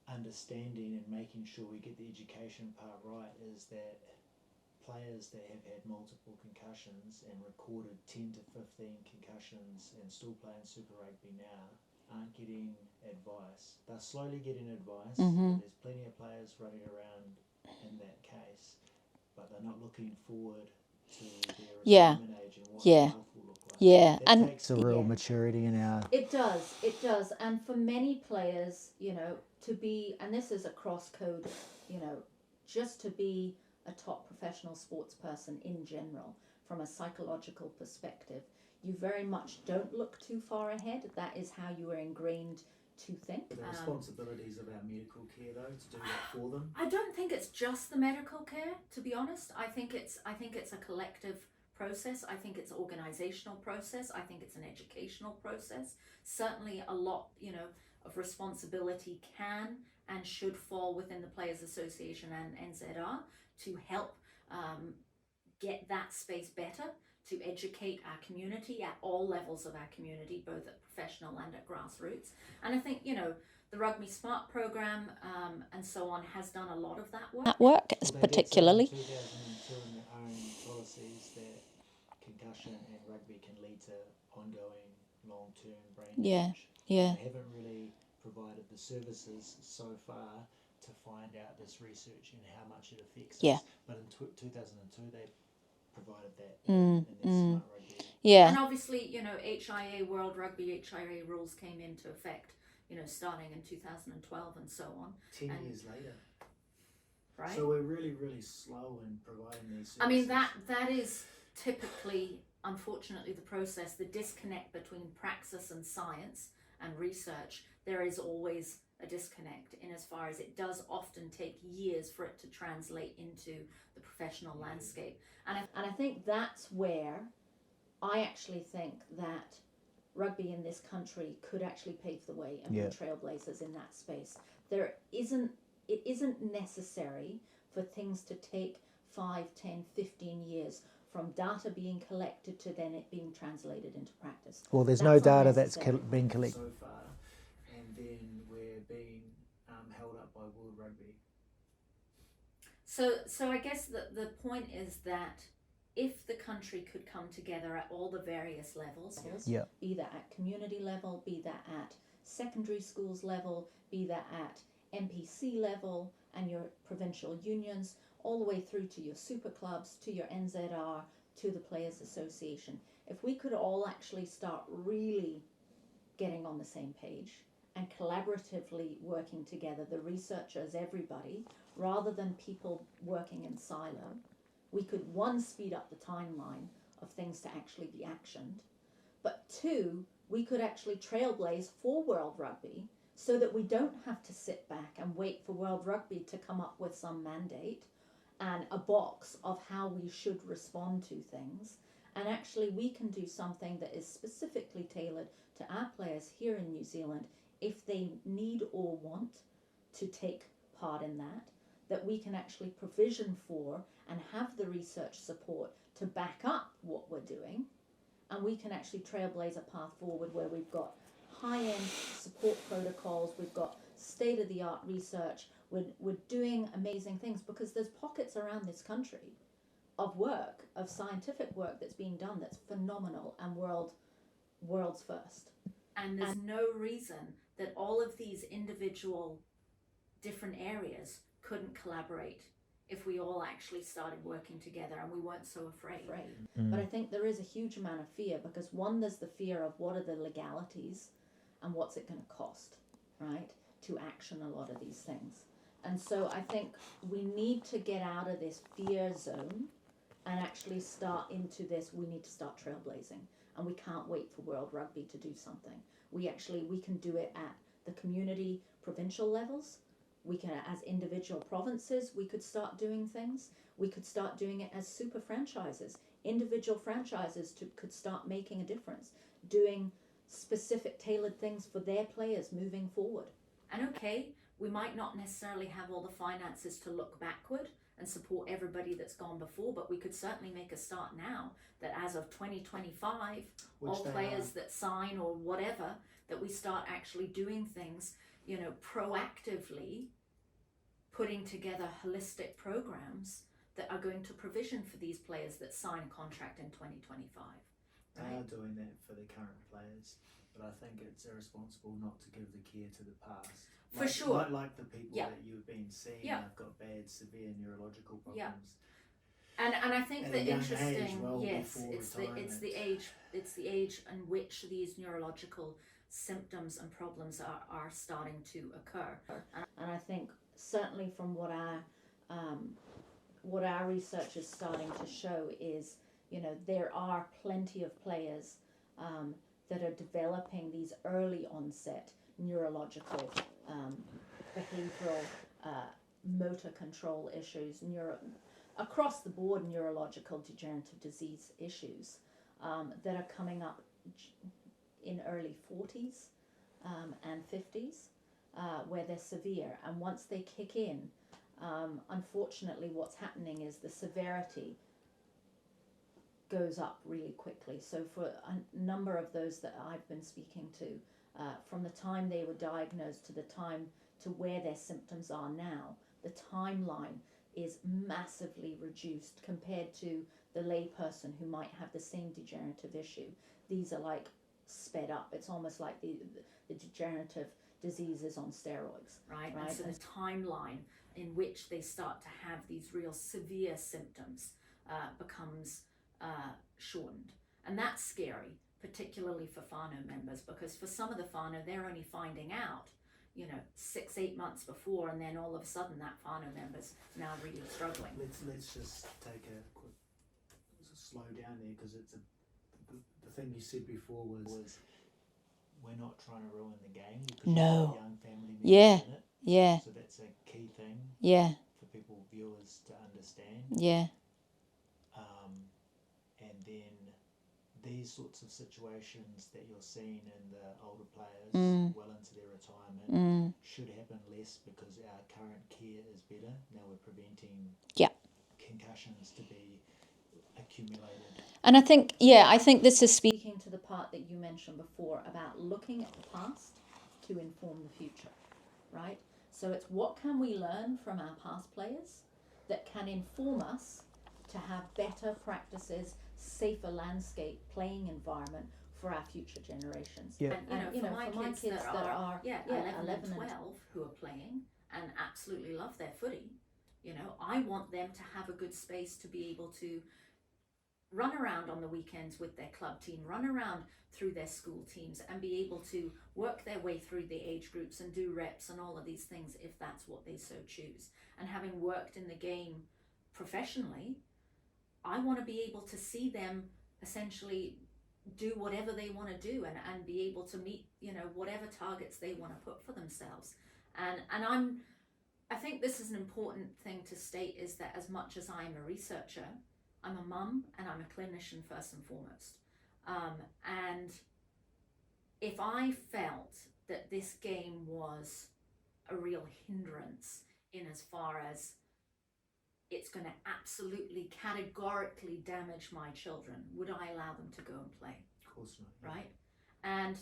understanding and making sure we get the education part right is that players that have had multiple concussions and recorded 10 to 15 concussions and still playing Super Rugby now aren't getting advice. They're slowly getting advice. There's plenty of players running around in that case, but they're not looking forward to their retirement age and what their health will look like. It takes a real maturity in our... It does. And for many players, you know, to be, and this is a cross code, you know, just to be a top professional sports person in general, from a psychological perspective, you very much don't look too far ahead. That is how you are ingrained to think. The responsibilities of our medical care, though, to do that for them. I don't think it's just the medical care, to be honest. I think it's a collective process. I think it's an organizational process. I think it's an educational process. Certainly a lot, you know, of responsibility can and should fall within the Players Association and NZR to help get that space better, to educate our community at all levels of our community, both at professional and at grassroots. And I think, you know, the Rugby Smart program and so on has done a lot of that work. Particularly. They did say in 2002 in their own policies that concussion and rugby can lead to ongoing long-term brain damage. Yeah. They haven't really provided the services so far to find out this research and how much it affects us. But in 2002 they provided that in their Smart Rugby. And obviously, you know, World Rugby HIA rules came into effect, you know, starting in 2012 and so on. 10 years later. Right. So we're really, really slow in providing these services. I mean, that is typically, unfortunately, the process, the disconnect between praxis and science and research. There is always a disconnect in as far as it does often take years for it to translate into the professional landscape. And I think that's where I actually think that rugby in this country could actually pave the way and be trailblazers in that space. It isn't necessary for things to take 5, 10, 15 years from data being collected to then it being translated into practice. Well, there's no data that's been collected so far, and then we're being held up by World Rugby. So I guess the point is that if the country could come together at all the various levels, be that at community level, be that at secondary schools level, be that at MPC level and your provincial unions, all the way through to your super clubs, to your NZR, to the Players Association. If we could all actually start really getting on the same page and collaboratively working together, the researchers, everybody, rather than people working in silo, we could, one, speed up the timeline of things to actually be actioned, but two, we could actually trailblaze for World Rugby so that we don't have to sit back and wait for World Rugby to come up with some mandate and a box of how we should respond to things. And actually we can do something that is specifically tailored to our players here in New Zealand if they need or want to take part in that we can actually provision for and have the research support to back up what we're doing. And we can actually trailblaze a path forward where we've got high-end support protocols, we've got state-of-the-art research, we're doing amazing things because there's pockets around this country of work, of scientific work that's being done that's phenomenal and world's first. And there's no reason that all of these individual different areas couldn't collaborate if we all actually started working together and we weren't so afraid. But I think there is a huge amount of fear because one, there's the fear of what are the legalities and what's it going to cost, right, to action a lot of these things. And so I think we need to get out of this fear zone and actually start into this, we need to start trailblazing. And we can't wait for World Rugby to do something. We can do it at the community provincial levels. We can, as individual provinces, we could start doing things. We could start doing it as super franchises. Individual franchises could start making a difference, doing specific tailored things for their players moving forward. And okay, we might not necessarily have all the finances to look backward and support everybody that's gone before, but we could certainly make a start now that as of 2025, all players that sign or whatever, that we start actually doing things, you know, proactively putting together holistic programs that are going to provision for these players that sign a contract in 2025. They are doing that for the current players, but I think it's irresponsible not to give the care to the past. For sure. Like the people that you've been seeing have got bad, severe neurological problems. And I think at the a young interesting, age, well yes, before it's the age in which these neurological symptoms and problems are starting to occur. And I think certainly from what our research is starting to show is, you know, there are plenty of players that are developing these early onset neurological, behavioral, motor control issues, across the board neurological degenerative disease issues that are coming up in early 40s and 50s where they're severe. And once they kick in, unfortunately what's happening is the severity goes up really quickly. So for a number of those that I've been speaking to, from the time they were diagnosed to the time to where their symptoms are now, the timeline is massively reduced compared to the layperson who might have the same degenerative issue. These are like sped up. It's almost like the degenerative diseases on steroids. Right? And so the timeline in which they start to have these real severe symptoms becomes shortened. And that's scary, particularly for whānau members, because for some of the whānau, they're only finding out, you know, 6-8 months before, and then all of a sudden that whānau member's now really struggling. Let's just take a quick slow down there, because it's the thing you said before was we're not trying to ruin the game. No. Young family members Yeah. in it. Yeah. So that's a key thing. Yeah. For people, viewers, to understand. Yeah. And then these sorts of situations that you're seeing in the older players well into their retirement should happen less, because our current care is better. Now we're preventing concussions to be accumulated. And I think this is speaking to the part that you mentioned before about looking at the past to inform the future, right? So it's what can we learn from our past players that can inform us to have better practices, safer landscape, playing environment for our future generations. Yeah. And for my kids that are 11 and 12 who are playing and absolutely love their footy, you know, I want them to have a good space to be able to run around on the weekends with their club team, run around through their school teams, and be able to work their way through the age groups and do reps and all of these things if that's what they so choose. And having worked in the game professionally, I want to be able to see them essentially do whatever they want to do and be able to meet, you know, whatever targets they want to put for themselves. And I think this is an important thing to state, is that as much as I am a researcher, I'm a mum and I'm a clinician first and foremost. And if I felt that this game was a real hindrance in as far as it's going to absolutely categorically damage my children, would I allow them to go and play? Of course not. Right? And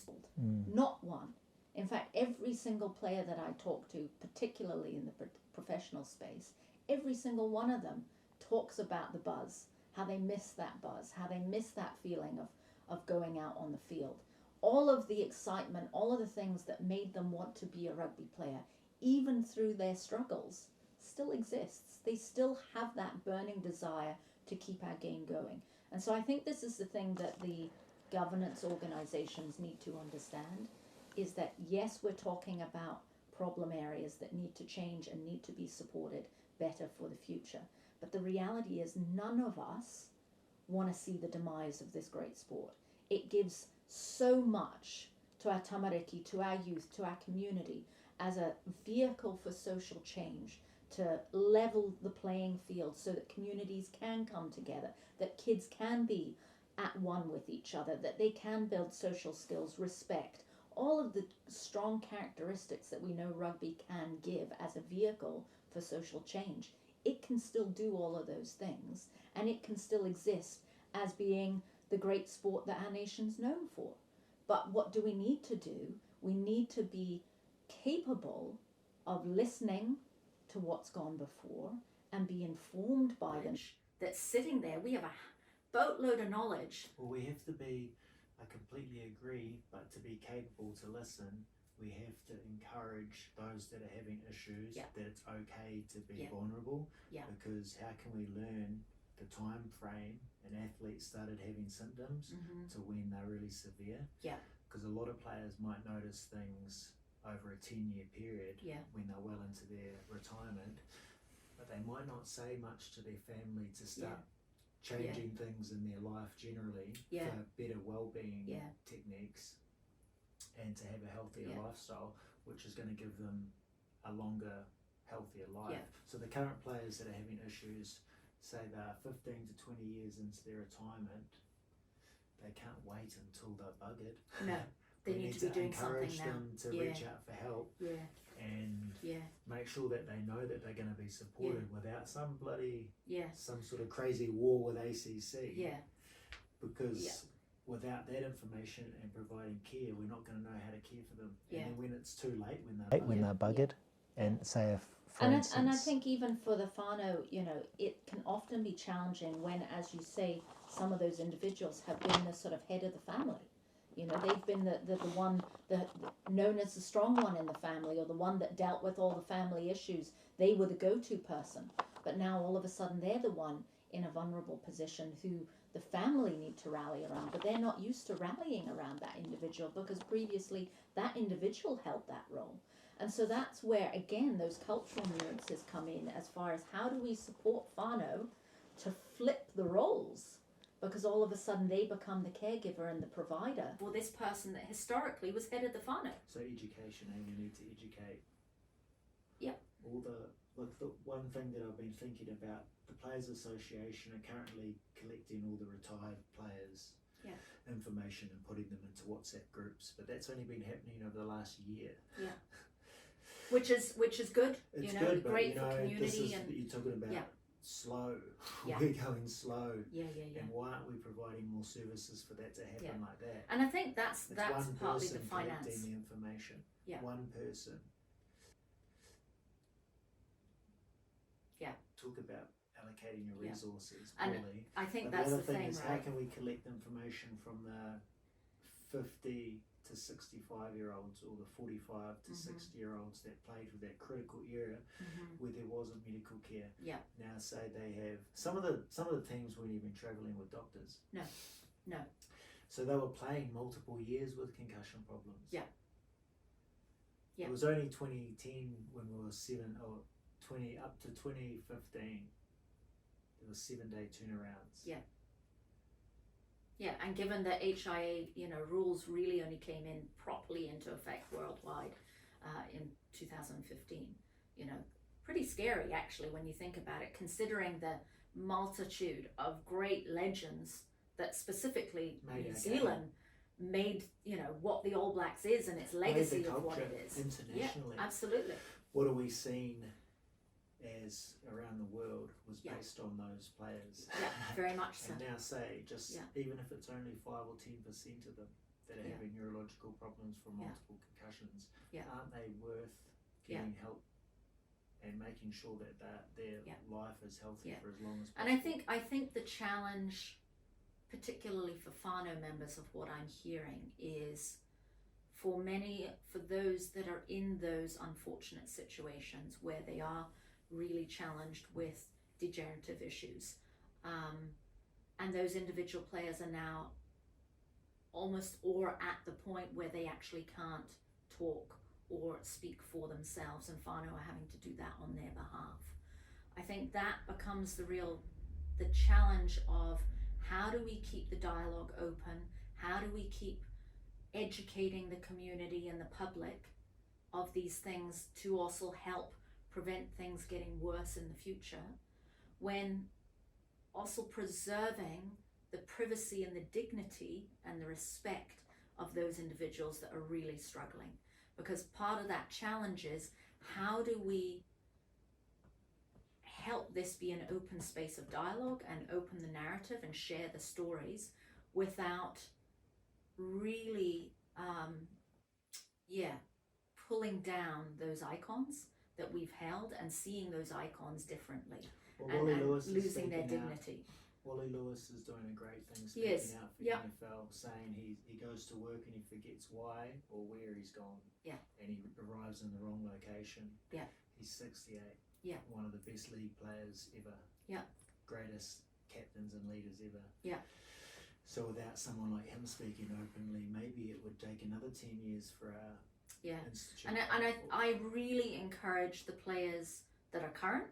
not one. In fact, every single player that I talk to, particularly in the professional space, every single one of them talks about the buzz, how they miss that buzz, how they miss that feeling of going out on the field. All of the excitement, all of the things that made them want to be a rugby player, even through their struggles, still exists. They still have that burning desire to keep our game going. And so I think this is the thing that the governance organizations need to understand, is that yes, we're talking about problem areas that need to change and need to be supported better for the future. But the reality is none of us want to see the demise of this great sport. It gives so much to our tamariki, to our youth, to our community as a vehicle for social change, to level the playing field so that communities can come together, that kids can be at one with each other, that they can build social skills, respect, all of the strong characteristics that we know rugby can give as a vehicle for social change. it can still do all of those things, and it can still exist as being the great sport that our nation's known for. But what do we need to do? We need to be capable of listening to what's gone before and be informed by them. That's sitting there. We have a boatload of knowledge. Well, we have to be, I completely agree, but to be capable to listen, we have to encourage those that are having issues that it's okay to be vulnerable. Because how can we learn the time frame an athlete started having symptoms to when they're really severe? Because a lot of players might notice things over a 10-year period when they're well into their retirement, but they might not say much to their family to start changing things in their life generally for better well-being techniques and to have a healthier lifestyle, which is going to give them a longer, healthier life. So the current players that are having issues, say they're 15 to 20 years into their retirement, they can't wait until they're buggered. No, they need to be doing something now. Encourage them to reach out for help and make sure that they know that they're going to be supported without some bloody, some sort of crazy war with ACC. Because without that information and providing care, we're not going to know how to care for them. And then when it's too late, when they're buggered, and say if, for instance, and I think even for the whānau, you know, it can often be challenging when, as you say, some of those individuals have been the sort of head of the family. You know, they've been the one known as the strong one in the family, or the one that dealt with all the family issues. They were the go-to person, but now all of a sudden they're the one in a vulnerable position who the family need to rally around, but they're not used to rallying around that individual because previously that individual held that role. And so that's where, again, those cultural nuances come in as far as how do we support whānau to flip the roles, because all of a sudden they become the caregiver and the provider. For this person that historically was head of the whānau. So education, and we need to educate. All the one thing that I've been thinking about, the Players Association are currently collecting all the retired players' information and putting them into WhatsApp groups, but that's only been happening over the last year. Which is good. It's you know, good, but great you know, for community this is, and you're talking about slow. Yeah. We're going slow. And why aren't we providing more services for that to happen like that? And I think that's one partly the person finance. collecting the information. One person. Talk about allocating your resources poorly. I think but that's the other thing thing, is, right? how can we collect information from the 50 to 65-year-olds or the 45 to 60-year-olds that played with that critical era where there wasn't medical care? Now say they have some of the teams weren't even travelling with doctors. No. So they were playing multiple years with concussion problems. It Yeah. was only 2010 when we were 7 or 20 up to 2015. There were 7-day turnarounds. Yeah, and given that HIA, rules really only came in properly into effect worldwide in 2015, pretty scary actually when you think about it, considering the multitude of great legends that specifically New Zealand made, what the All Blacks is and its legacy of what it is. Internationally. Yeah, absolutely. What are we seeing as around the world was based on those players. Yeah, very much so. And now say, even if it's only 5 or 10% of them that are having neurological problems from multiple concussions, aren't they worth getting help and making sure that their life is healthy for as long as possible? And I think the challenge, particularly for whānau members, of what I'm hearing is for those that are in those unfortunate situations where they are really challenged with degenerative issues, and those individual players are now almost or at the point where they actually can't talk or speak for themselves, and whānau are having to do that on their behalf. I think that becomes the challenge of how do we keep the dialogue open, how do we keep educating the community and the public of these things to also help prevent things getting worse in the future, when also preserving the privacy and the dignity and the respect of those individuals that are really struggling. Because part of that challenge is, how do we help this be an open space of dialogue and open the narrative and share the stories without really, pulling down those icons that we've held and seeing those icons differently, Well, Wally Lewis is losing their speaking out. dignity. Wally Lewis is doing a great thing He speaking is. out for Yep. NFL, saying he goes to work and he forgets why or where he's gone. Yeah. And he arrives in the wrong location. Yeah. He's 68. Yeah. One of the best league players ever. Yeah. Greatest captains and leaders ever. Yeah. So without someone like him speaking openly, maybe it would take another 10 years for our institute. And I really encourage the players that are current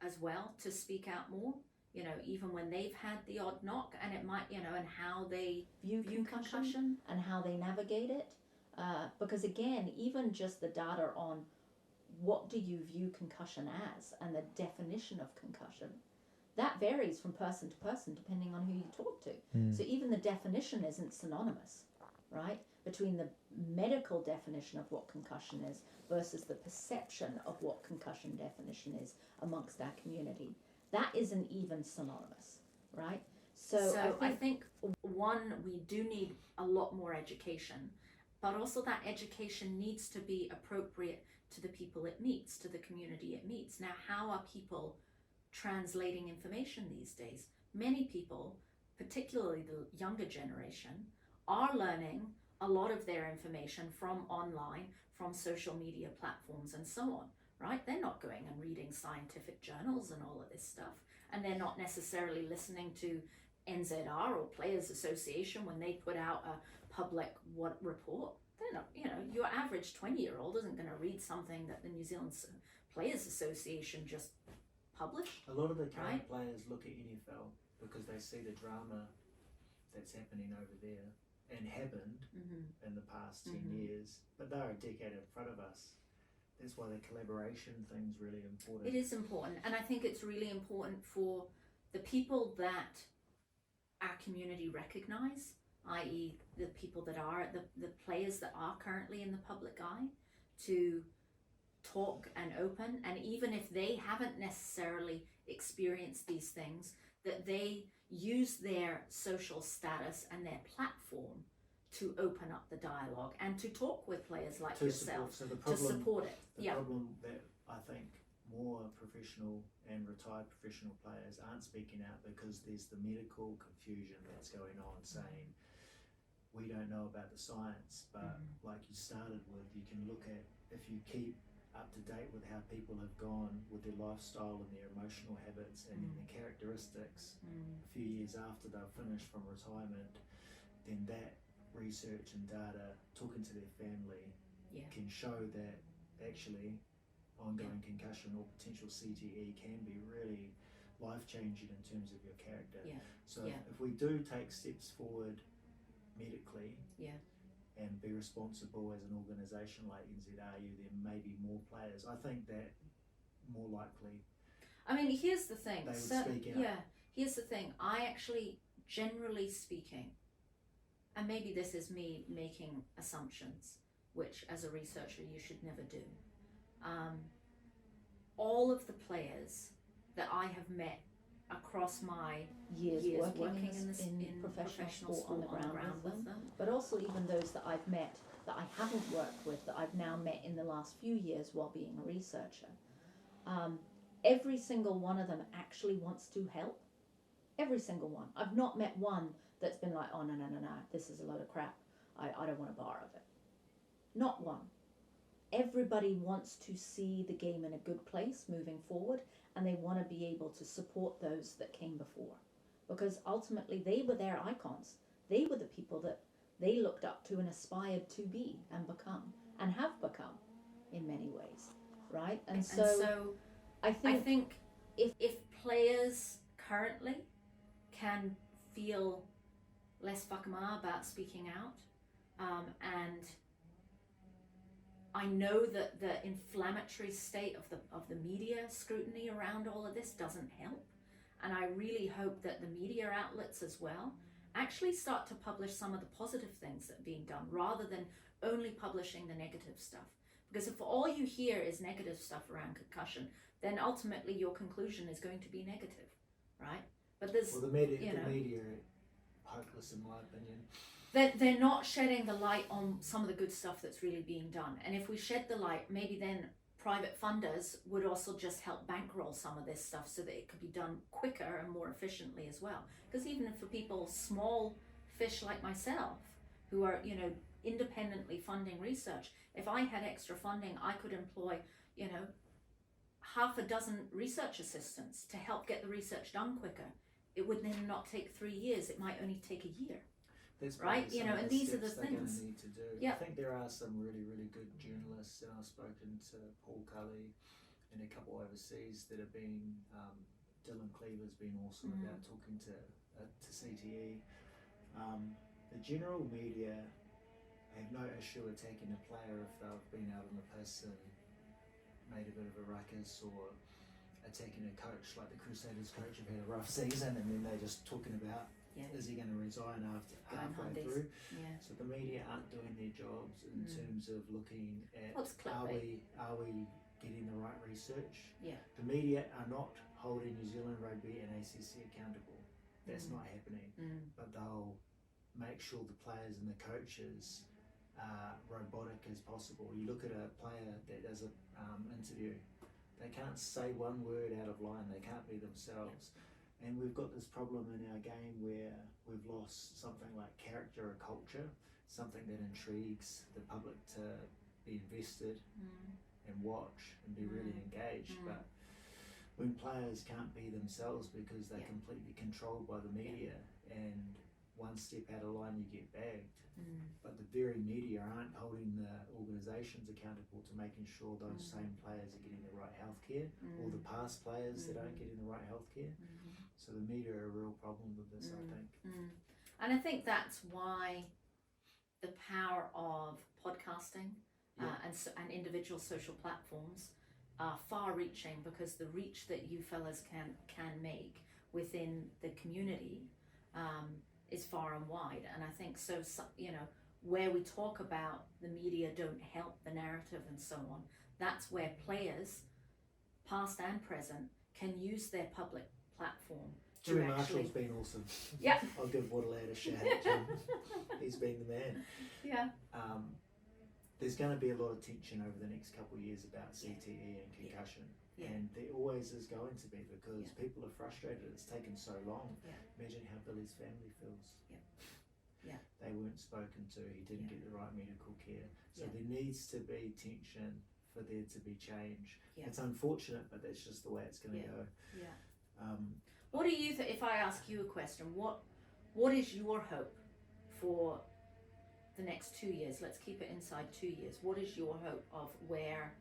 as well to speak out more, you know, even when they've had the odd knock, and it might, you know, and how they view concussion and how they navigate it. Because again, even just the data on what do you view concussion as and the definition of concussion, that varies from person to person depending on who you talk to. So even the definition isn't synonymous, right? Between the medical definition of what concussion is versus the perception of what concussion definition is amongst our community. That isn't even synonymous, right? So I think one, we do need a lot more education, but also that education needs to be appropriate to the people it meets, to the community it meets. Now, how are people translating information these days? Many people, particularly the younger generation, are learning a lot of their information from online, from social media platforms and so on, right? They're not going and reading scientific journals and all of this stuff, and they're not necessarily listening to NZR or Players Association when they put out a public report. They're not, you know, your average 20-year-old isn't going to read something that the New Zealand Players Association just published. A lot of the current players look at NFL because they see the drama that's happening over there and happened in the past 10 years, but they're a decade in front of us. That's why the collaboration thing's really important. It is important, and I think it's really important for the people that our community recognise, i.e. the people that are, the players that are currently in the public eye, to talk and open, and even if they haven't necessarily experienced these things, that they use their social status and their platform to open up the dialogue and to talk with players like yourself to support it. The problem that I think more professional and retired professional players aren't speaking out because there's the medical confusion that's going on, saying we don't know about the science, but like you started with, you can look at, if you keep up to date with how people have gone with their lifestyle and their emotional habits and their characteristics a few years after they've finished from retirement, then that research and data, talking to their family, can show that actually ongoing concussion or potential CTE can be really life-changing in terms of your character. So if we do take steps forward medically and be responsible as an organisation like NZRU, there may be more players. I think that more likely. I mean, here's the thing. They would speak out. Here's the thing. I actually, generally speaking, and maybe this is me making assumptions, which as a researcher you should never do. All of the players that I have met across my years working in professional sport on the ground with them, but also even those that I've met that I haven't worked with, that I've now met in the last few years while being a researcher. Every single one of them actually wants to help. Every single one. I've not met one that's been like, oh no, this is a load of crap. I don't want a bar of it. Not one. Everybody wants to see the game in a good place moving forward, and they want to be able to support those that came before, because ultimately they were their icons. They were the people that they looked up to and aspired to be and become and have become in many ways, right? And so I think if players currently can feel less whakama about speaking out, and I know that the inflammatory state of the media scrutiny around all of this doesn't help, and I really hope that the media outlets as well actually start to publish some of the positive things that are being done rather than only publishing the negative stuff, Because if all you hear is negative stuff around concussion, then ultimately your conclusion is going to be negative, right? But there's, Well, the media are hopeless in my opinion. They're not shedding the light on some of the good stuff that's really being done. And if we shed the light, maybe then private funders would also just help bankroll some of this stuff so that it could be done quicker and more efficiently as well. Because even for people, small fish like myself, who are, independently funding research, if I had extra funding, I could employ, half a dozen research assistants to help get the research done quicker. It would then not take 3 years. It might only take a year. That's right, and these are the things things. Need to do. Yeah. I think there are some really, really good journalists, and I've spoken to Paul Cully and a couple overseas that have been. Dylan Cleaver's been awesome about talking to CTE. The general media have no issue attacking a player if they've been out on the piss and made a bit of a ruckus, or attacking a coach like the Crusaders coach who've had a rough season, and then they're just talking about is he going to resign halfway through? Yeah. So the media aren't doing their jobs in terms of looking at are we getting the right research? Yeah. The media are not holding New Zealand Rugby and ACC accountable. That's not happening. But they'll make sure the players and the coaches are robotic as possible. You look at a player that does an interview, they can't say one word out of line. They can't be themselves. And we've got this problem in our game where we've lost something like character or culture, something that intrigues the public to be invested and watch and be really engaged. But when players can't be themselves because they're completely controlled by the media, and one step out of line you get bagged, but the very media aren't holding the organisations accountable to making sure those same players are getting the right healthcare, or the past players that aren't getting the right healthcare. So the media are a real problem with this, I think. And I think that's why the power of podcasting and individual social platforms are far-reaching, because the reach that you fellas can make within the community is far and wide. And I think so where we talk about the media don't help the narrative and so on, that's where players, past and present, can use their public platform to Jimmy actually... Marshall's been awesome. Yeah. I'll give Waterlad a shout out, Jim. He's been the man. Yeah. There's going to be a lot of tension over the next couple of years about CTE and concussion. Yeah. And there always is going to be, because people are frustrated. It's taken so long. Yeah. Imagine how Billy's family feels. Yeah. They weren't spoken to. He didn't get the right medical care. So Yeah. there needs to be tension for there to be change. Yeah. It's unfortunate, but that's just the way it's going to go. Yeah. What do you if I ask you a question, what is your hope for the next 2 years? Let's keep it inside 2 years. What is your hope of where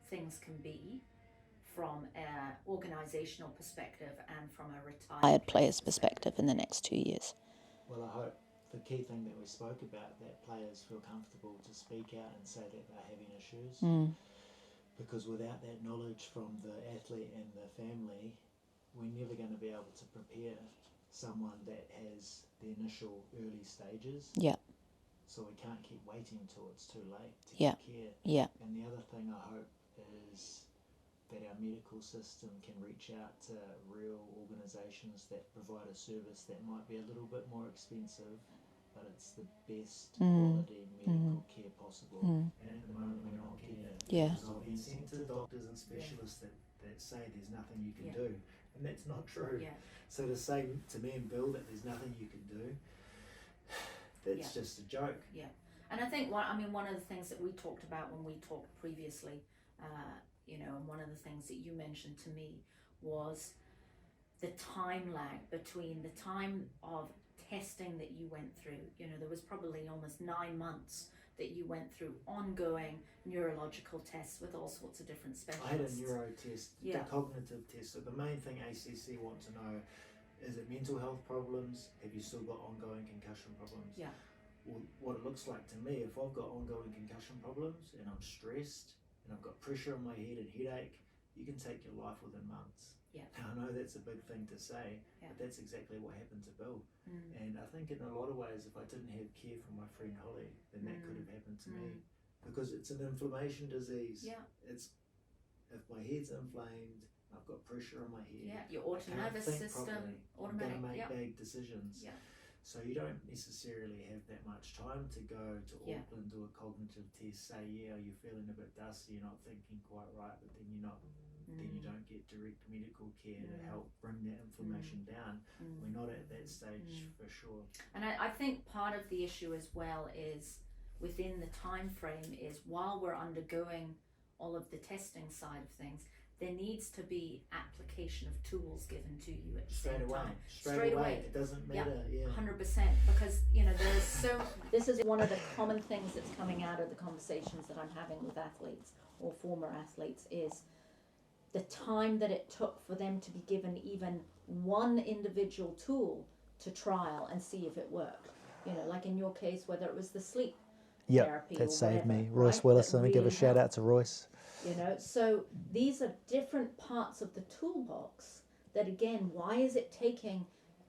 things can be from an organisational perspective and from a retired player's perspective in the next 2 years? Well, I hope the key thing that we spoke about, that players feel comfortable to speak out and say that they're having issues. Because without that knowledge from the athlete and the family, we're never going to be able to prepare someone that has the initial early stages. Yeah. So we can't keep waiting until it's too late to Yeah. get care. Yeah. And the other thing I hope is that our medical system can reach out to real organisations that provide a service that might be a little bit more expensive, but it's the best quality medical care possible. And at the moment we're not getting it. Yeah. So I've been sent to doctors and specialists that say there's nothing you can do. And that's not true. Yeah. So to say to me and Bill that there's nothing you can do, that's just a joke. Yeah. And I think one of the things that we talked about when we talked previously, and one of the things that you mentioned to me was the time lag between the time of testing that you went through. There was probably almost 9 months that you went through ongoing neurological tests with all sorts of different specialists. I had a neuro test, the cognitive test. So the main thing ACC want to know, is it mental health problems? Have you still got ongoing concussion problems? Yeah. Well, what it looks like to me, if I've got ongoing concussion problems and I'm stressed and I've got pressure on my head and headache, you can take your life within months. Yeah. Now, I know that's a big thing to say, but that's exactly what happened to Bill. And I think in a lot of ways, if I didn't have care from my friend Holly, then that could have happened to me. because it's an inflammation disease. Yeah. It's, if my head's inflamed, I've got pressure on my head. Yeah, your I can't autonomous think system, properly. automatic. I'm gonna make Yeah. bad decisions. Yeah. So you don't necessarily have that much time to go to Yeah. Auckland, do a cognitive test, say, yeah, you're feeling a bit dusty, you're not thinking quite right, but then you're not, then you don't get direct medical care to help bring that inflammation down. We're not at that stage for sure. And I think part of the issue as well is within the time frame is while we're undergoing all of the testing side of things, there needs to be application of tools given to you at the same time. Straight away. It doesn't matter. Yeah. 100%, because there is so. This is one of the common things that's coming out of the conversations that I'm having with athletes or former athletes is the time that it took for them to be given even one individual tool to trial and see if it worked. Like in your case, whether it was the sleep therapy that or saved whatever, me. Royce right? Willis, That let me give a really shout helped. out to Royce. So these are different parts of the toolbox that, again, why is it taking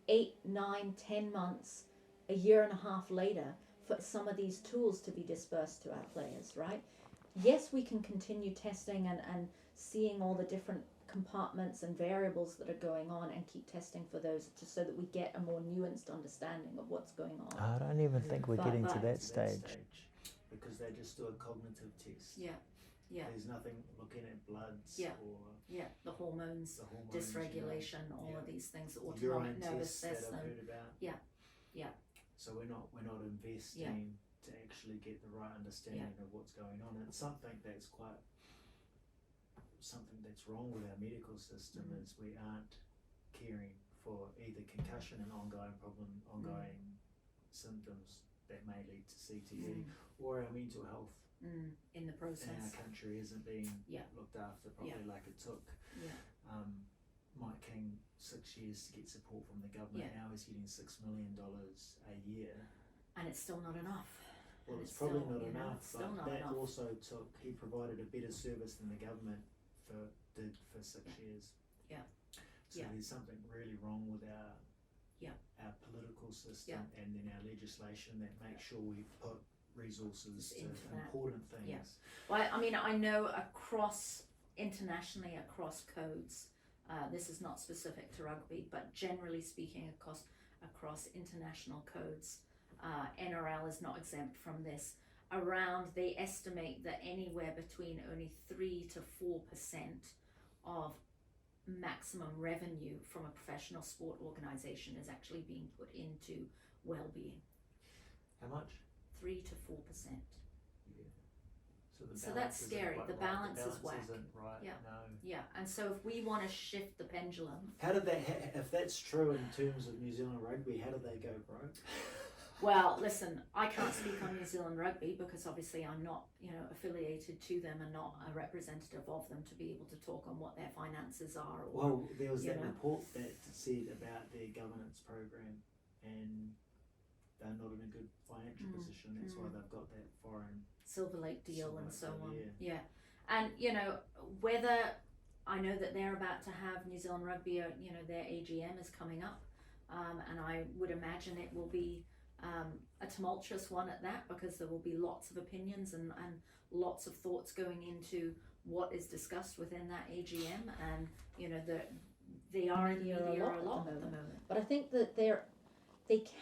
8, 9, 10 months, a year and a half later for some of these tools to be dispersed to our players, right? Yes, we can continue testing and seeing all the different compartments and variables that are going on and keep testing for those just so that we get a more nuanced understanding of what's going on. I don't even think we're getting to that stage. Because they just do a cognitive test. Yeah. There's nothing looking at bloods or the hormones, dysregulation, all of these things, autonomic nervous system. That I've heard about. Yeah. So we're not investing to actually get the right understanding of what's going on. It's something that's wrong with our medical system is we aren't caring for either concussion and ongoing symptoms that may lead to CTE or our mental health in the process. in our country isn't being looked after properly like it took. Mike King 6 years to get support from the government. Now he's getting $6 million a year. And it's still not enough. Well, it's probably still, not enough, but not that enough. also he provided a better service than the government did for 6 years. So there's something really wrong with our political system and then our legislation that makes sure we put resources to important things. Well, I mean, I know internationally across codes, this is not specific to rugby, but generally speaking across international codes, NRL is not exempt from this. They estimate that anywhere between only 3 to 4% of maximum revenue from a professional sport organisation is actually being put into well-being. How much? 3 to 4%. So that's scary. The balance is whack. Isn't right. No. Yeah, and so if we want to shift the pendulum. How did if that's true in terms of New Zealand rugby, how did they go broke? Well, listen, I can't speak on New Zealand Rugby because obviously I'm not, affiliated to them and not a representative of them to be able to talk on what their finances are. Well, there was that report that said about their governance program, and they're not in a good financial position. That's why they've got that foreign Silver Lake deal and so on. Yeah. And whether I know that they're about to have New Zealand Rugby, their AGM is coming up, and I would imagine it will be a tumultuous one at that, because there will be lots of opinions and lots of thoughts going into what is discussed within that AGM, and they are in the media a lot at the moment. But I think that they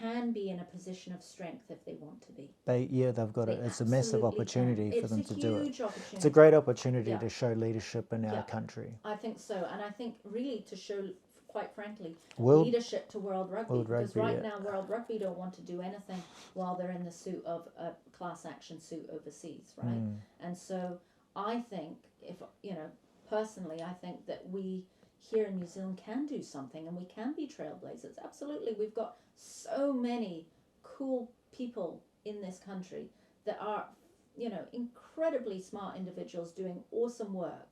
can be in a position of strength if they want to be. They've got it's a massive opportunity for them to do it. Opportunity. It's a great opportunity to show leadership in our country. I think so, and I think really to show, quite frankly, World leadership to World Rugby. Because Rugby, now World Rugby don't want to do anything while they're in the suit of a class action suit overseas, right? And so I think, personally, I think that we here in New Zealand can do something, and we can be trailblazers. Absolutely, we've got so many cool people in this country that are, incredibly smart individuals doing awesome work.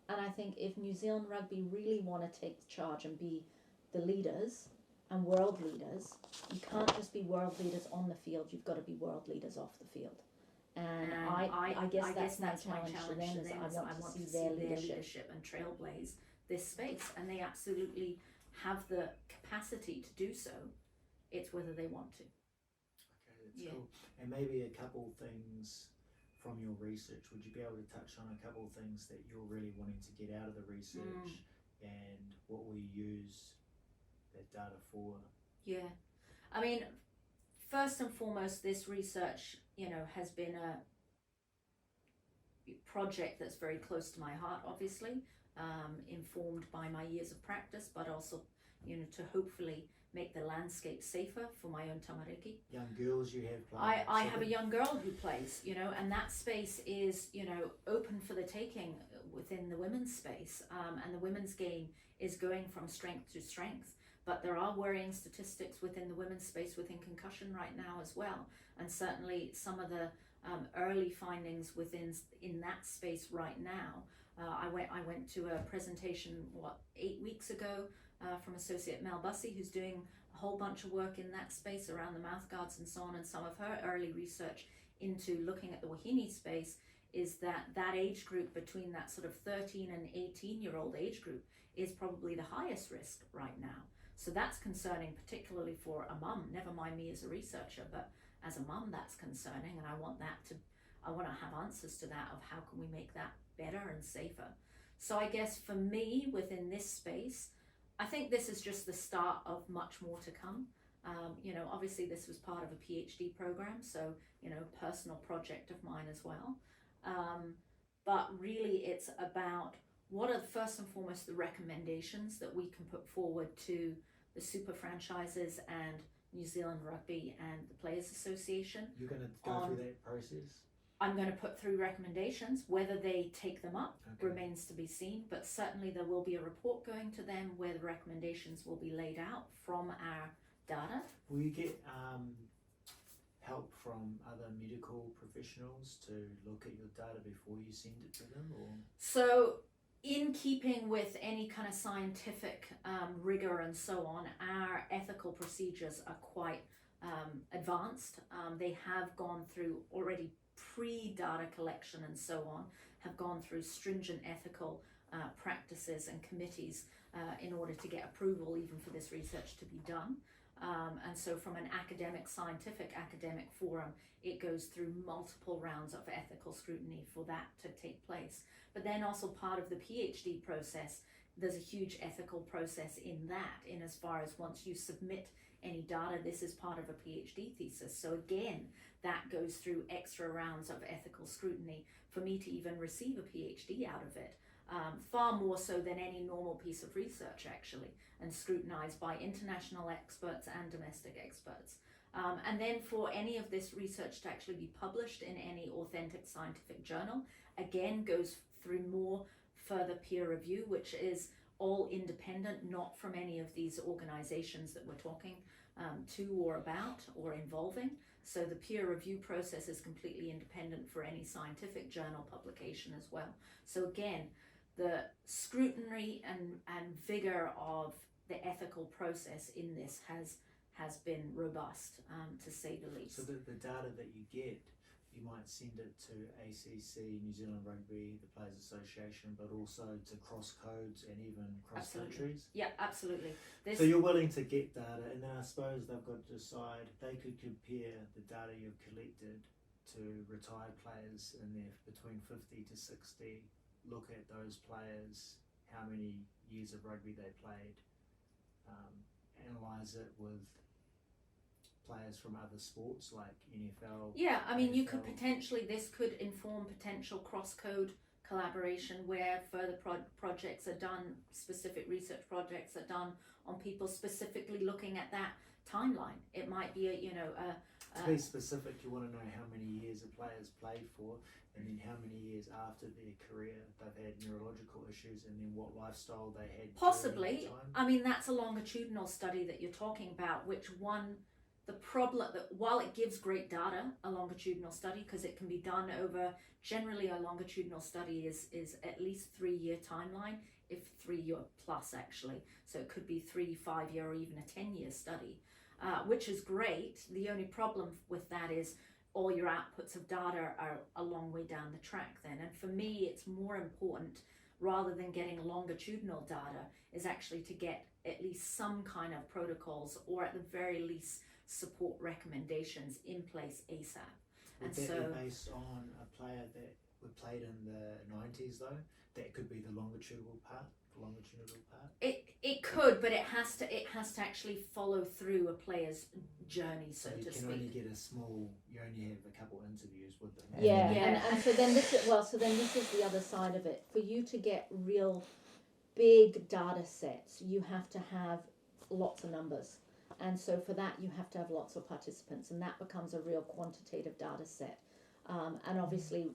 And I think if New Zealand Rugby really want to take charge and be the leaders and world leaders, you can't just be world leaders on the field, you've got to be world leaders off the field. And I guess that's my challenge to them, is I want to see their leadership and trailblaze this space, and they absolutely have the capacity to do so. It's whether they want to. Okay, that's cool. And maybe a couple things from your research, would you be able to touch on a couple of things that you're really wanting to get out of the research and what we use that data for? Yeah, I mean, first and foremost, this research, has been a project that's very close to my heart, obviously, informed by my years of practice, but also, to hopefully make the landscape safer for my own tamariki. Young girls you have playing? I have a young girl who plays, and that space is, open for the taking within the women's space, and the women's game is going from strength to strength. But there are worrying statistics within the women's space within concussion right now as well, and certainly some of the early findings in that space right now. I went to a presentation 8 weeks ago from Associate Mel Bussey, who's doing a whole bunch of work in that space around the mouth guards and so on, and some of her early research into looking at the wahine space is that age group between that sort of 13 and 18-year-old age group is probably the highest risk right now. So that's concerning, particularly for a mum, never mind me as a researcher, but as a mum that's concerning, and I want to have answers to that, of how can we make that better and safer. So I guess for me, within this space, I think this is just the start of much more to come. Obviously this was part of a Ph.D. program, so, personal project of mine as well. But really it's about what are first and foremost the recommendations that we can put forward to the super franchises and New Zealand Rugby and the Players Association. You're going to go through that process? I'm going to put through recommendations. Whether they take them up remains to be seen, but certainly there will be a report going to them where the recommendations will be laid out from our data. Will you get help from other medical professionals to look at your data before you send it to them? Or? So, in keeping with any kind of scientific rigor and so on, our ethical procedures are quite advanced. They have gone through already pre-data collection and so on, have gone through stringent ethical practices and committees in order to get approval even for this research to be done. And so from an academic forum, it goes through multiple rounds of ethical scrutiny for that to take place. But then also part of the PhD process, there's a huge ethical process in as far as once you submit any data, this is part of a PhD thesis. So again, that goes through extra rounds of ethical scrutiny for me to even receive a PhD out of it. Far more so than any normal piece of research actually, and scrutinized by international experts and domestic experts. And then for any of this research to actually be published in any authentic scientific journal, again goes through more further peer review, which is all independent, not from any of these organizations that we're talking to or about or involving. So the peer review process is completely independent for any scientific journal publication as well. So again, the scrutiny and vigor of the ethical process in this has been robust, to say the least. So the data that you get, you might send it to ACC, New Zealand Rugby, the Players Association, but also to cross codes and even cross countries? Yeah, absolutely. So you're willing to get data, and then I suppose they've got to decide, they could compare the data you've collected to retired players in their between 50 to 60, look at those players, how many years of rugby they played, analyse it with players from other sports like NFL. Yeah, I mean, AFL. you could potentially, this could inform potential cross-code collaboration where further projects are done, specific research projects are done on people specifically looking at that timeline. It might be to be specific, you want to know how many years a player's played for, and then how many years after their career they've had neurological issues, and then what lifestyle they had. Possibly. Time. I mean, that's a longitudinal study that you're talking about, which the problem that while it gives great data, a longitudinal study, because it can be done over, generally a longitudinal study is at least 3-year timeline, if 3 year plus actually. So it could be 3, 5 year, or even a 10-year study, which is great. The only problem with that is all your outputs of data are a long way down the track then. And for me, it's more important, rather than getting longitudinal data, is actually to get at least some kind of protocols, or at the very least support recommendations in place ASAP. Would that be based on a player that played in the 90s though? That could be the longitudinal part. It could, but it has to actually follow through a player's journey, so to speak. You can only get you only have a couple interviews with them. And so then this is the other side of it. For you to get real big data sets, you have to have lots of numbers. And so for that, you have to have lots of participants, and that becomes a real quantitative data set. And obviously,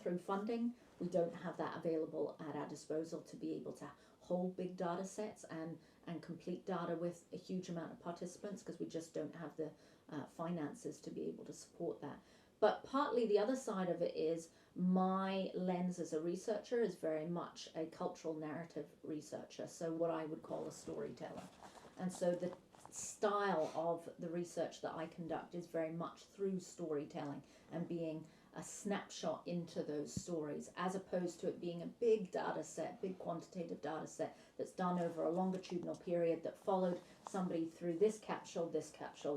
through funding, we don't have that available at our disposal to be able to hold big data sets and complete data with a huge amount of participants, because we just don't have the finances to be able to support that. But partly the other side of it is my lens as a researcher is very much a cultural narrative researcher, so what I would call a storyteller. And so the style of the research that I conduct is very much through storytelling and being a snapshot into those stories, as opposed to it being a big data set, big quantitative data set that's done over a longitudinal period that followed somebody through this capsule,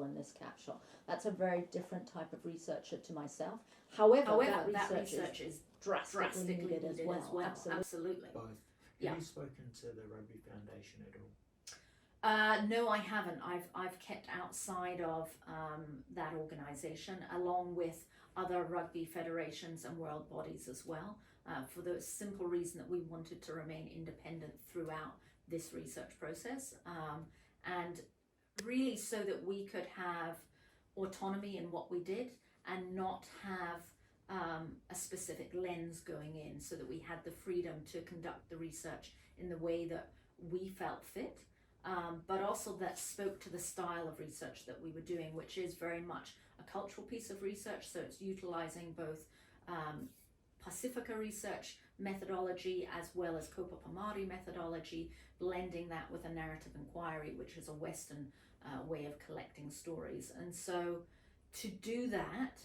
and this capsule. That's a very different type of researcher to myself. However, that research is drastically needed as well. Absolutely. Both. Have you spoken to the Rugby Foundation at all? No, I haven't. I've kept outside of that organisation, along with other rugby federations and world bodies as well, for the simple reason that we wanted to remain independent throughout this research process, and really so that we could have autonomy in what we did and not have a specific lens going in, so that we had the freedom to conduct the research in the way that we felt fit. But also that spoke to the style of research that we were doing, which is very much a cultural piece of research. So it's utilizing both Pacifica research methodology as well as Kaupapa Māori methodology, blending that with a narrative inquiry, which is a Western way of collecting stories. And so to do that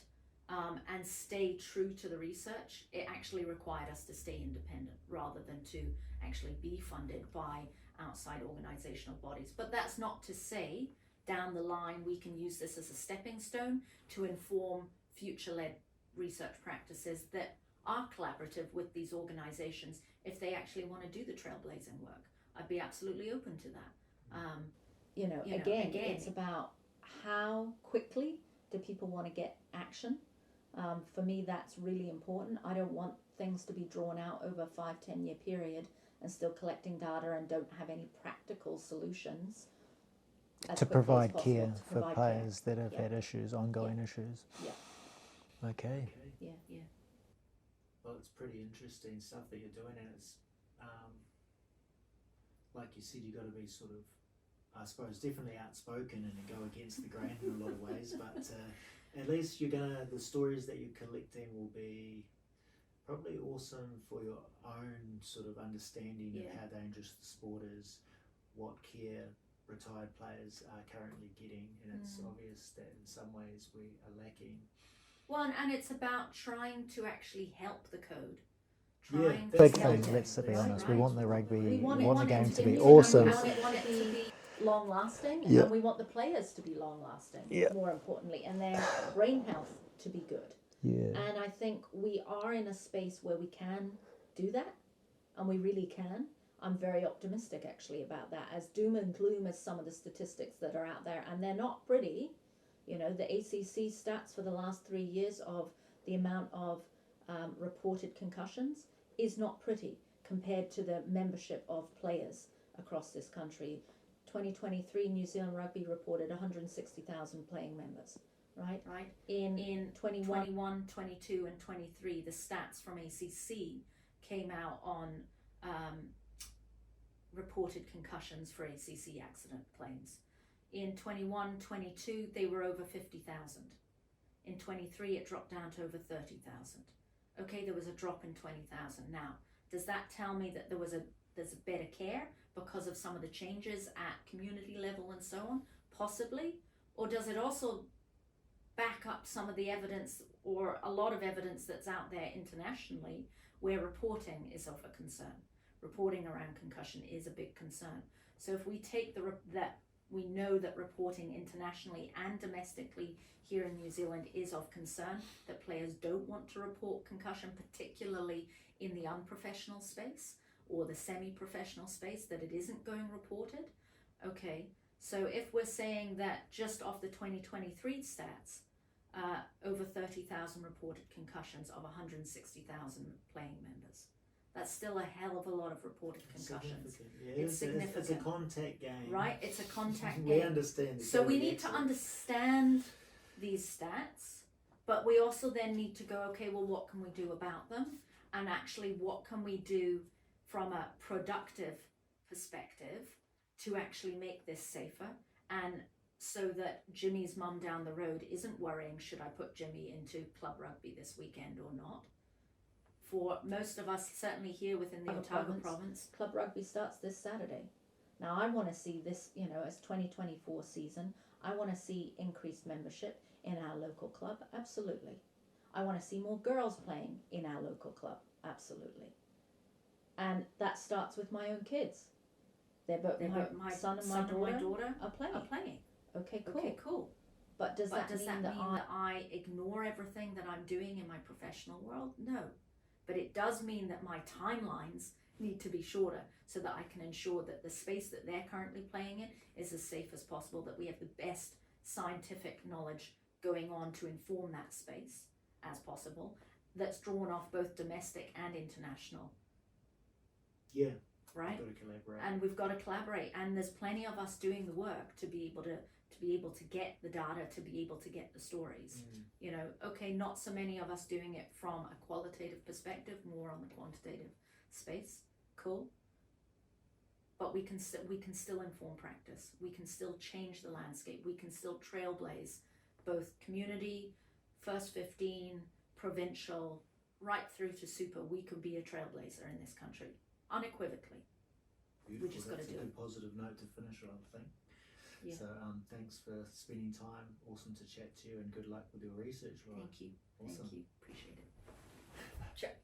and stay true to the research, it actually required us to stay independent rather than to actually be funded by outside organizational bodies. But that's not to say down the line we can use this as a stepping stone to inform future-led research practices that are collaborative with these organizations if they actually want to do the trailblazing work. I'd be absolutely open to that. Again, it's about how quickly do people want to get action. For me, that's really important. I don't want things to be drawn out over a 5-10 year period and still collecting data and don't have any practical solutions to provide care for players that have had issues, ongoing issues. Yeah. Okay. Yeah. Well, it's pretty interesting stuff that you're doing, and it's like you said, you got to be sort of, I suppose, definitely outspoken and go against the grain in a lot of ways, but at least the stories that you're collecting will be probably awesome for your own sort of understanding of how dangerous the sport is, what care retired players are currently getting, and it's obvious that in some ways we are lacking. Well, and it's about trying to actually help the code. Big thing, let's be honest. We want the rugby, we want the game to be awesome. And we want it to be long lasting, and we want the players to be long lasting, more importantly, and their brain health to be good. Yeah. And I think we are in a space where we can do that, and we really can. I'm very optimistic actually about that, as doom and gloom as some of the statistics that are out there, and they're not pretty. The ACC stats for the last 3 years of the amount of reported concussions is not pretty compared to the membership of players across this country. 2023, New Zealand Rugby reported 160,000 playing members. Right. In 21, 22 and 23, the stats from ACC came out on reported concussions for ACC accident claims. In 21, 22, they were over 50,000. In 23, it dropped down to over 30,000. Okay, there was a drop in 20,000. Now, does that tell me that there's a better care because of some of the changes at community level and so on? Possibly. Or does it also back up some of the evidence, or a lot of evidence that's out there internationally, where reporting is of a concern? Reporting around concussion is a big concern. So if we take that We know that reporting internationally and domestically here in New Zealand is of concern, that players don't want to report concussion, particularly in the unprofessional space or the semi-professional space, that it isn't going reported. Okay, so if we're saying that just off the 2023 stats, over 30,000 reported concussions of 160,000 playing members. That's still a hell of a lot of reported concussions. Yeah, it's significant. It's a contact game. Right, it's a contact we game. understand. So we need to understand these stats, but we also then need to go, okay, well, what can we do about them? And actually, what can we do from a productive perspective to actually make this safer? And so that Jimmy's mum down the road isn't worrying, should I put Jimmy into club rugby this weekend or not? For most of us, certainly here within the Otago province, club rugby starts this Saturday. Now I want to see this, as 2024 season, I want to see increased membership in our local club, absolutely. I want to see more girls playing in our local club, absolutely. And that starts with my own kids. My son and my daughter are playing. Okay, cool. Okay, cool. But does that mean that I ignore everything that I'm doing in my professional world? No. But it does mean that my timelines need to be shorter so that I can ensure that the space that they're currently playing in is as safe as possible, that we have the best scientific knowledge going on to inform that space as possible, that's drawn off both domestic and international. Yeah. Right? We've got to collaborate. And we've got to collaborate, and there's plenty of us doing the work to be able to get the data, to be able to get the stories. Okay, not so many of us doing it from a qualitative perspective, more on the quantitative space. Cool. But we can still inform practice. We can still change the landscape. We can still trailblaze both community, first 15, provincial, right through to super. We could be a trailblazer in this country, unequivocally. Beautiful. We just got to do it. it. A positive note to finish on, I think. Yeah. So thanks for spending time. Awesome to chat to you, and good luck with your research. Right? Thank you. Awesome. Thank you. Appreciate it.